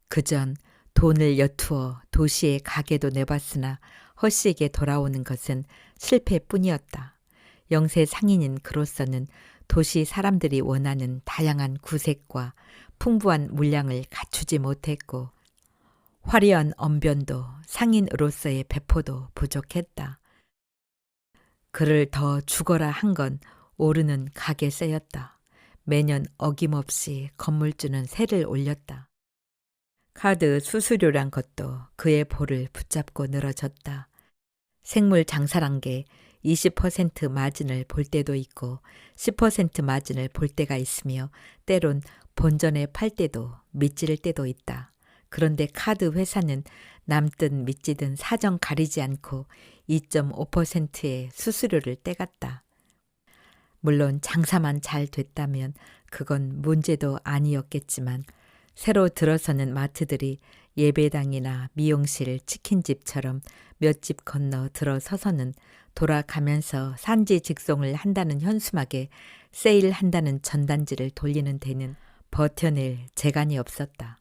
그전 돈을 여투어 도시의 가게도 내봤으나 허씨에게 돌아오는 것은 실패뿐이었다. 영세 상인인 그로서는 도시 사람들이 원하는 다양한 구색과 풍부한 물량을 갖추지 못했고 화려한 언변도 상인으로서의 배포도 부족했다. 그를 더 죽어라 한 건 오르는 가게세였다. 매년 어김없이 건물주는 세를 올렸다. 카드 수수료란 것도 그의 볼을 붙잡고 늘어졌다. 생물 장사란 게 20% 마진을 볼 때도 있고 10% 마진을 볼 때가 있으며 때론 본전에 팔 때도 미칠 때도 있다. 그런데 카드 회사는 남든 미치든 사정 가리지 않고 2.5%의 수수료를 떼갔다. 물론 장사만 잘 됐다면 그건 문제도 아니었겠지만 새로 들어서는 마트들이 예배당이나 미용실, 치킨집처럼 몇 집 건너 들어서서는 돌아가면서 산지 직송을 한다는 현수막에 세일한다는 전단지를 돌리는 데는 버텨낼 재간이 없었다.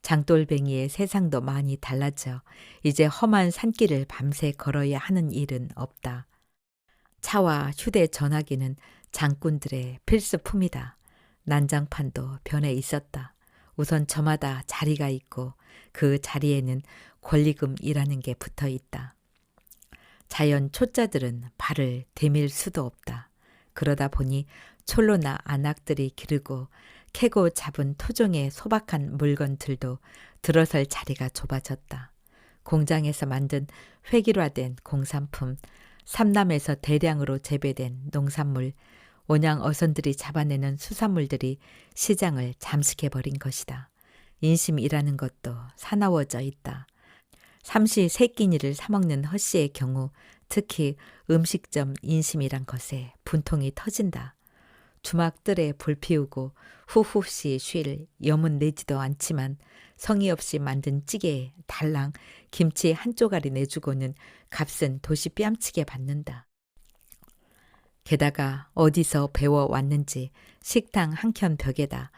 장돌뱅이의 세상도 많이 달라져 이제 험한 산길을 밤새 걸어야 하는 일은 없다. 차와 휴대전화기는 장꾼들의 필수품이다. 난장판도 변해 있었다. 우선 저마다 자리가 있고 그 자리에는 권리금이라는 게 붙어 있다. 자연 초짜들은 발을 디밀 수도 없다. 그러다 보니 촐로나 안악들이 기르고 캐고 잡은 토종의 소박한 물건들도 들어설 자리가 좁아졌다. 공장에서 만든 획일화된 공산품, 삼남에서 대량으로 재배된 농산물, 원양 어선들이 잡아내는 수산물들이 시장을 잠식해버린 것이다. 인심이라는 것도 사나워져 있다. 삼시 세끼니를 사먹는 허씨의 경우 특히 음식점 인심이란 것에 분통이 터진다. 주막들에 불 피우고 후후시 쉴 염은 내지도 않지만 성의 없이 만든 찌개에 달랑 김치 한 쪼가리 내주고는 값은 도시 뺨치게 받는다. 게다가 어디서 배워왔는지 식당 한켠 벽에다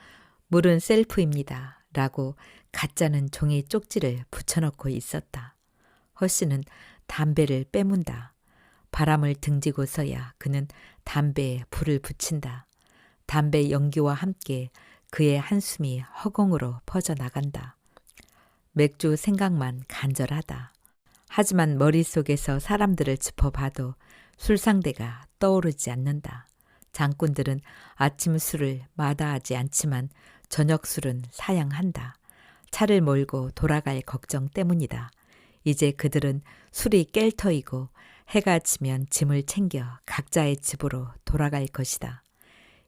물은 셀프입니다 라고 가짜는 종이 쪽지를 붙여놓고 있었다. 허씨는 담배를 빼문다. 바람을 등지고서야 그는 담배에 불을 붙인다. 담배 연기와 함께 그의 한숨이 허공으로 퍼져나간다. 맥주 생각만 간절하다. 하지만 머릿속에서 사람들을 짚어봐도 술상대가 떠오르지 않는다. 장꾼들은 아침 술을 마다하지 않지만 저녁 술은 사양한다. 차를 몰고 돌아갈 걱정 때문이다. 이제 그들은 술이 깰 터이고 해가 지면 짐을 챙겨 각자의 집으로 돌아갈 것이다.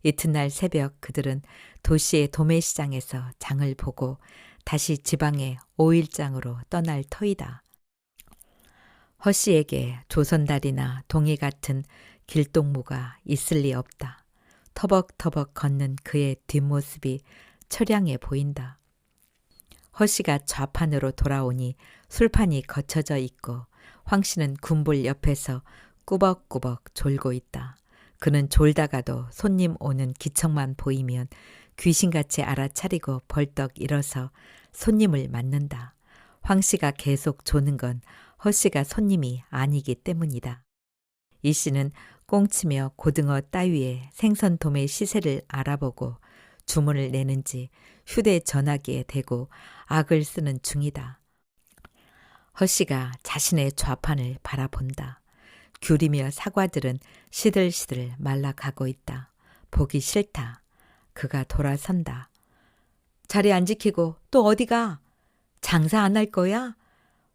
이튿날 새벽 그들은 도시의 도매시장에서 장을 보고 다시 지방의 오일장으로 떠날 터이다. 허씨에게 조선다리나 동해 같은 길동무가 있을 리 없다. 터벅터벅 걷는 그의 뒷모습이 처량해 보인다. 허씨가 좌판으로 돌아오니 술판이 거쳐져 있고 황씨는 군불 옆에서 꾸벅꾸벅 졸고 있다. 그는 졸다가도 손님 오는 기척만 보이면 귀신같이 알아차리고 벌떡 일어서 손님을 맞는다. 황씨가 계속 조는 건 허씨가 손님이 아니기 때문이다. 이 씨는 꽁치며 고등어 따위의 생선 도매 시세를 알아보고 주문을 내는지 휴대전화기에 대고 악을 쓰는 중이다. 허씨가 자신의 좌판을 바라본다. 귤이며 사과들은 시들시들 말라가고 있다. 보기 싫다. 그가 돌아선다. 자리 안 지키고 또 어디가? 장사 안 할 거야?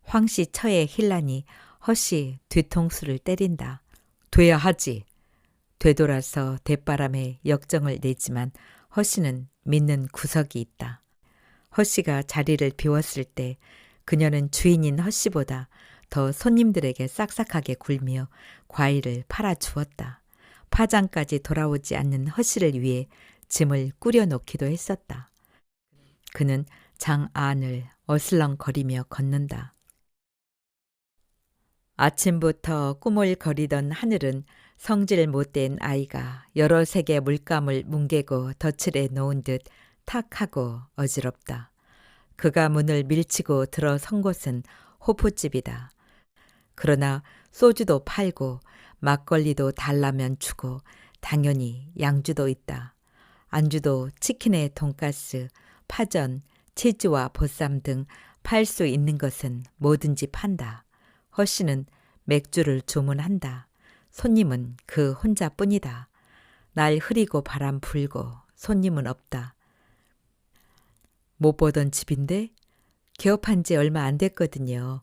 황씨 처에 힐라니 허씨 뒤통수를 때린다. 돼야 하지. 되돌아서 대바람에 역정을 내지만 허씨는 믿는 구석이 있다. 허씨가 자리를 비웠을 때 그녀는 주인인 허씨보다 더 손님들에게 싹싹하게 굴며 과일을 팔아주었다. 파장까지 돌아오지 않는 허씨를 위해 짐을 꾸려놓기도 했었다. 그는 장 안을 어슬렁거리며 걷는다. 아침부터 꾸물거리던 하늘은 성질 못된 아이가 여러 색의 물감을 뭉개고 덧칠해 놓은 듯 탁하고 어지럽다. 그가 문을 밀치고 들어선 곳은 호프집이다. 그러나 소주도 팔고 막걸리도 달라면 주고 당연히 양주도 있다. 안주도 치킨에 돈가스, 파전, 치즈와 보쌈 등 팔 수 있는 것은 뭐든지 판다. 허씨는 맥주를 주문한다. 손님은 그 혼자뿐이다. 날 흐리고 바람 불고 손님은 없다. 못 보던 집인데 개업한 지 얼마 안 됐거든요.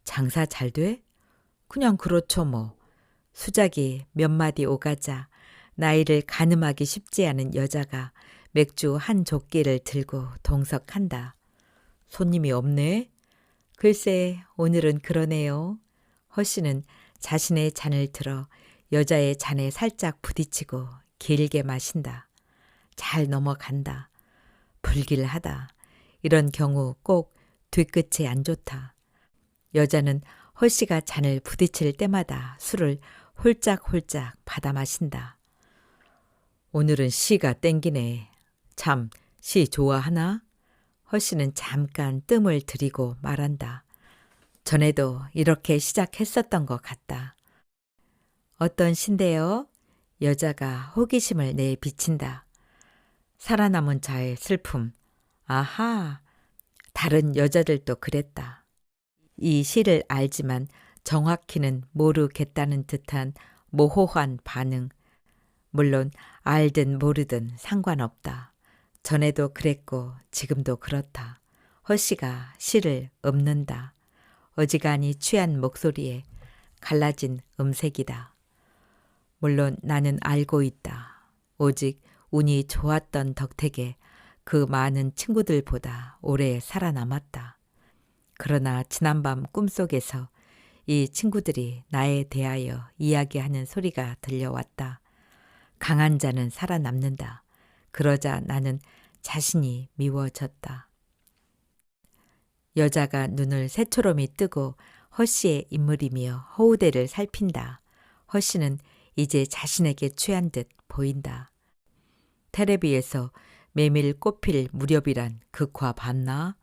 장사 잘 돼? 그냥 그렇죠 뭐. 수작이 몇 마디 오가자 나이를 가늠하기 쉽지 않은 여자가 맥주 한 조끼를 들고 동석한다. 손님이 없네? 글쎄 오늘은 그러네요. 허씨는 자신의 잔을 들어 여자의 잔에 살짝 부딪히고 길게 마신다. 잘 넘어간다. 불길하다. 이런 경우 꼭 뒤끝이 안 좋다. 여자는 허씨가 잔을 부딪힐 때마다 술을 홀짝홀짝 받아 마신다. 오늘은 시가 땡기네. 참, 시 좋아하나? 허씨는 잠깐 뜸을 들이고 말한다. 전에도 이렇게 시작했었던 것 같다. 어떤 시인데요? 여자가 호기심을 내비친다. 살아남은 자의 슬픔. 아하, 다른 여자들도 그랬다. 이 시를 알지만 정확히는 모르겠다는 듯한 모호한 반응. 물론 알든 모르든 상관없다. 전에도 그랬고 지금도 그렇다. 허씨가 시를 읊는다. 어지간히 취한 목소리에 갈라진 음색이다. 물론 나는 알고 있다. 오직 운이 좋았던 덕택에 그 많은 친구들보다 오래 살아남았다. 그러나 지난밤 꿈속에서 이 친구들이 나에 대하여 이야기하는 소리가 들려왔다. 강한 자는 살아남는다. 그러자 나는 자신이 미워졌다. 여자가 눈을 새초롬이 뜨고 허씨의 인물이며 허우대를 살핀다. 허씨는 이제 자신에게 취한 듯 보인다. 텔레비에서 메밀 꽃필 무렵이란 극화 봤나?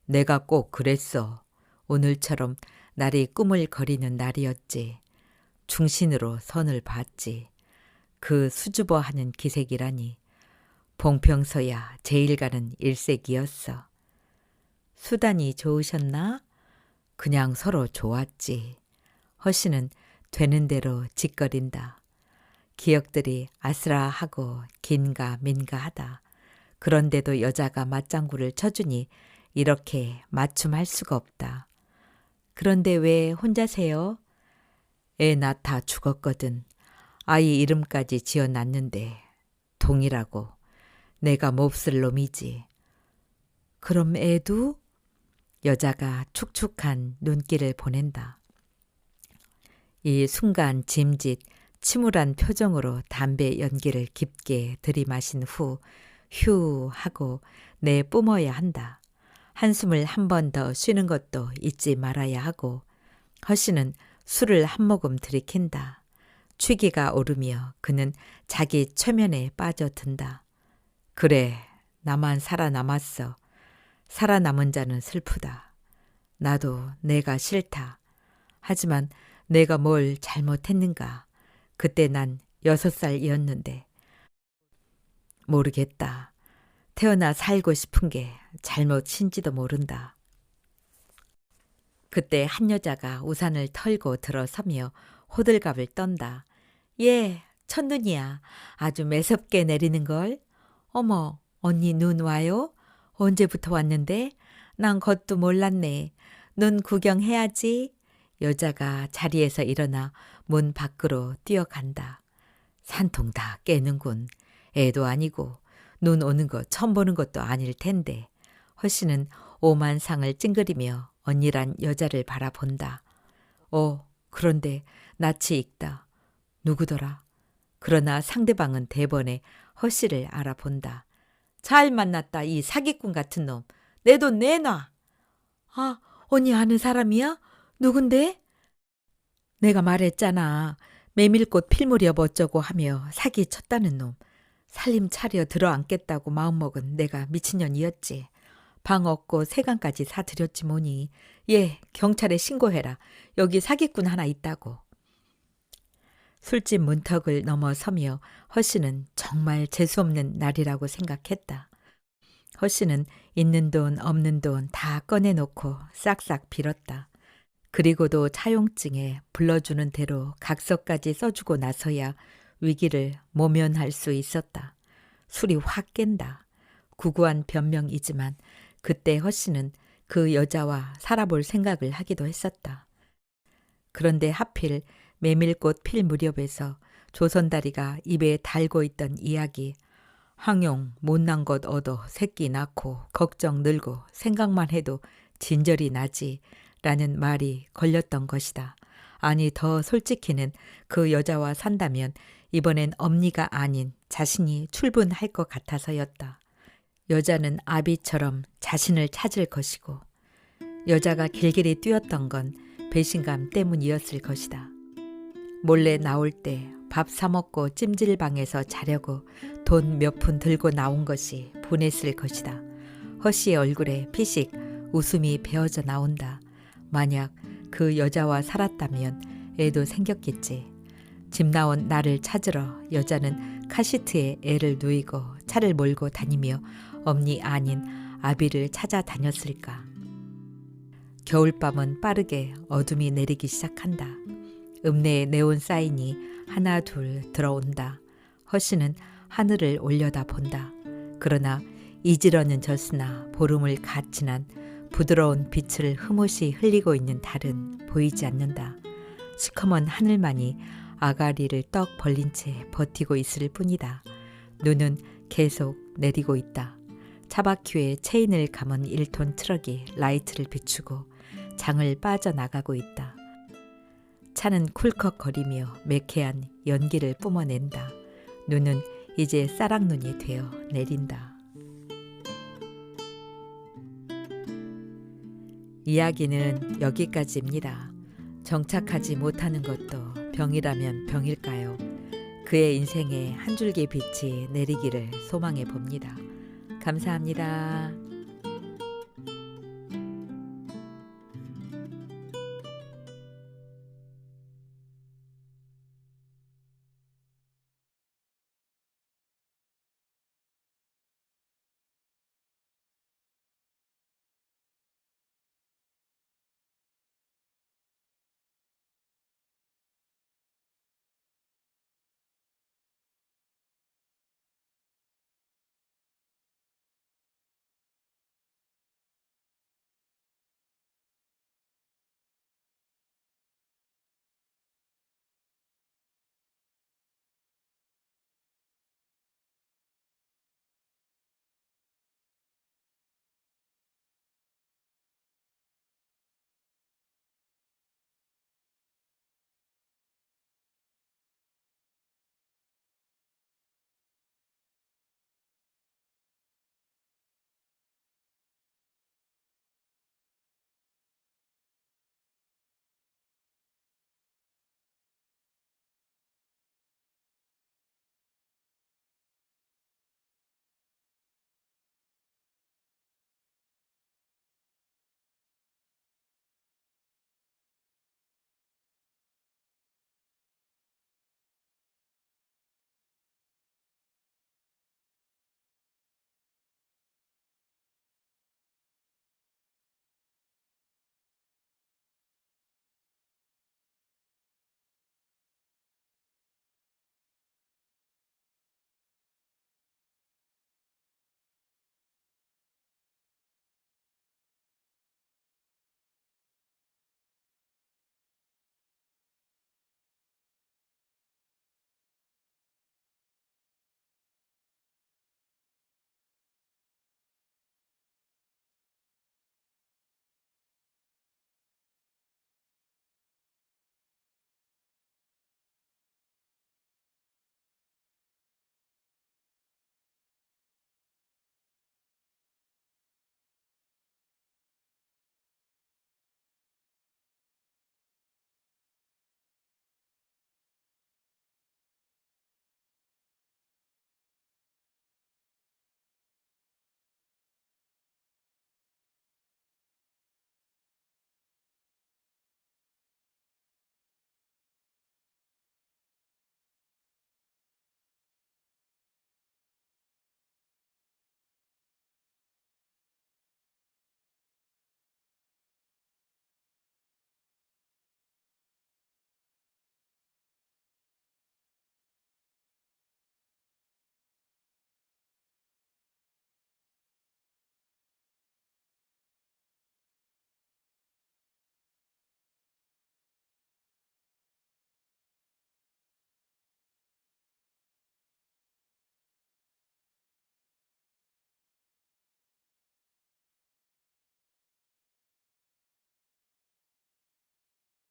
내가 꼭 그랬어. 오늘처럼 날이 꾸물거리는 날이었지. 중신으로 선을 봤지. 그 수줍어하는 기색이라니. 봉평서야 제일 가는 일색이었어. 수단이 좋으셨나? 그냥 서로 좋았지. 허씨는 되는 대로 짓거린다. 기억들이 아스라하고 긴가민가하다. 그런데도 여자가 맞장구를 쳐주니 이렇게 맞춤할 수가 없다. 그런데 왜 혼자세요? 애 낳다 죽었거든. 아이 이름까지 지어놨는데 동이라고. 내가 몹쓸 놈이지. 그럼 애도? 여자가 축축한 눈길을 보낸다. 이 순간 짐짓 침울한 표정으로 담배 연기를 깊게 들이마신 후 휴 하고 내 뿜어야 한다. 한숨을 한 번 더 쉬는 것도 잊지 말아야 하고 허씨는 술을 한 모금 들이킨다. 취기가 오르며 그는 자기 최면에 빠져든다. 그래, 나만 살아남았어. 살아남은 자는 슬프다. 나도 내가 싫다. 하지만 내가 뭘 잘못했는가. 그때 난 6살이었는데. 모르겠다. 태어나 살고 싶은 게 잘못인지도 모른다. 그때 한 여자가 우산을 털고 들어서며 호들갑을 떤다. 예, 첫눈이야. 아주 매섭게 내리는걸. 어머, 언니 눈 와요? 언제부터 왔는데? 난 것도 몰랐네. 눈 구경해야지. 여자가 자리에서 일어나 문 밖으로 뛰어간다. 산통 다 깨는군. 애도 아니고 눈 오는 거 처음 보는 것도 아닐 텐데. 허씨는 오만상을 찡그리며 언니란 여자를 바라본다. 그런데 낯이 익다. 누구더라? 그러나 상대방은 대번에 허씨를 알아본다. 잘 만났다, 이 사기꾼 같은 놈. 내 돈 내놔. 아, 언니 아는 사람이야? 누군데? 내가 말했잖아. 메밀꽃 필 무렵 어쩌고 하며 사기 쳤다는 놈. 살림 차려 들어앉겠다고 마음먹은 내가 미친년이었지. 방 얻고 세간까지 사드렸지 뭐니. 예, 경찰에 신고해라. 여기 사기꾼 하나 있다고. 술집 문턱을 넘어서며 허씨는 정말 재수없는 날이라고 생각했다. 허씨는 있는 돈 없는 돈 다 꺼내놓고 싹싹 빌었다. 그리고도 차용증에 불러주는 대로 각서까지 써주고 나서야 위기를 모면할 수 있었다. 술이 확 깬다. 구구한 변명이지만 그때 허씨는 그 여자와 살아볼 생각을 하기도 했었다. 그런데 하필 메밀꽃 필 무렵에서 조선다리가 입에 달고 있던 이야기, 항용 못난 것 얻어 새끼 낳고 걱정 늘고 생각만 해도 진절이 나지 라는 말이 걸렸던 것이다. 아니, 더 솔직히는 그 여자와 산다면 이번엔 엄니가 아닌 자신이 출분할 것 같아서였다. 여자는 아비처럼 자신을 찾을 것이고 여자가 길길이 뛰었던 건 배신감 때문이었을 것이다. 몰래 나올 때 밥 사 먹고 찜질방에서 자려고 돈 몇 푼 들고 나온 것이 분했을 것이다. 허씨의 얼굴에 피식 웃음이 배어져 나온다. 만약 그 여자와 살았다면 애도 생겼겠지. 집 나온 나를 찾으러 여자는 카시트에 애를 누이고 차를 몰고 다니며 엄니 아닌 아비를 찾아다녔을까. 겨울밤은 빠르게 어둠이 내리기 시작한다. 읍내에 네온 사인이 하나 둘 들어온다. 허씨는 하늘을 올려다 본다. 그러나 이지러는 젖으나 보름을 갓 지난 부드러운 빛을 흐뭇이 흘리고 있는 달은 보이지 않는다. 시커먼 하늘만이 아가리를 떡 벌린 채 버티고 있을 뿐이다. 눈은 계속 내리고 있다. 차바퀴에 체인을 감은 1톤 트럭이 라이트를 비추고 장을 빠져나가고 있다. 차는 쿨컥거리며 매캐한 연기를 뿜어낸다. 눈은 이제 쌀락눈이 되어 내린다. 이야기는 여기까지입니다. 정착하지 못하는 것도 병이라면 병일까요? 그의 인생에 한 줄기 빛이 내리기를 소망해 봅니다. 감사합니다.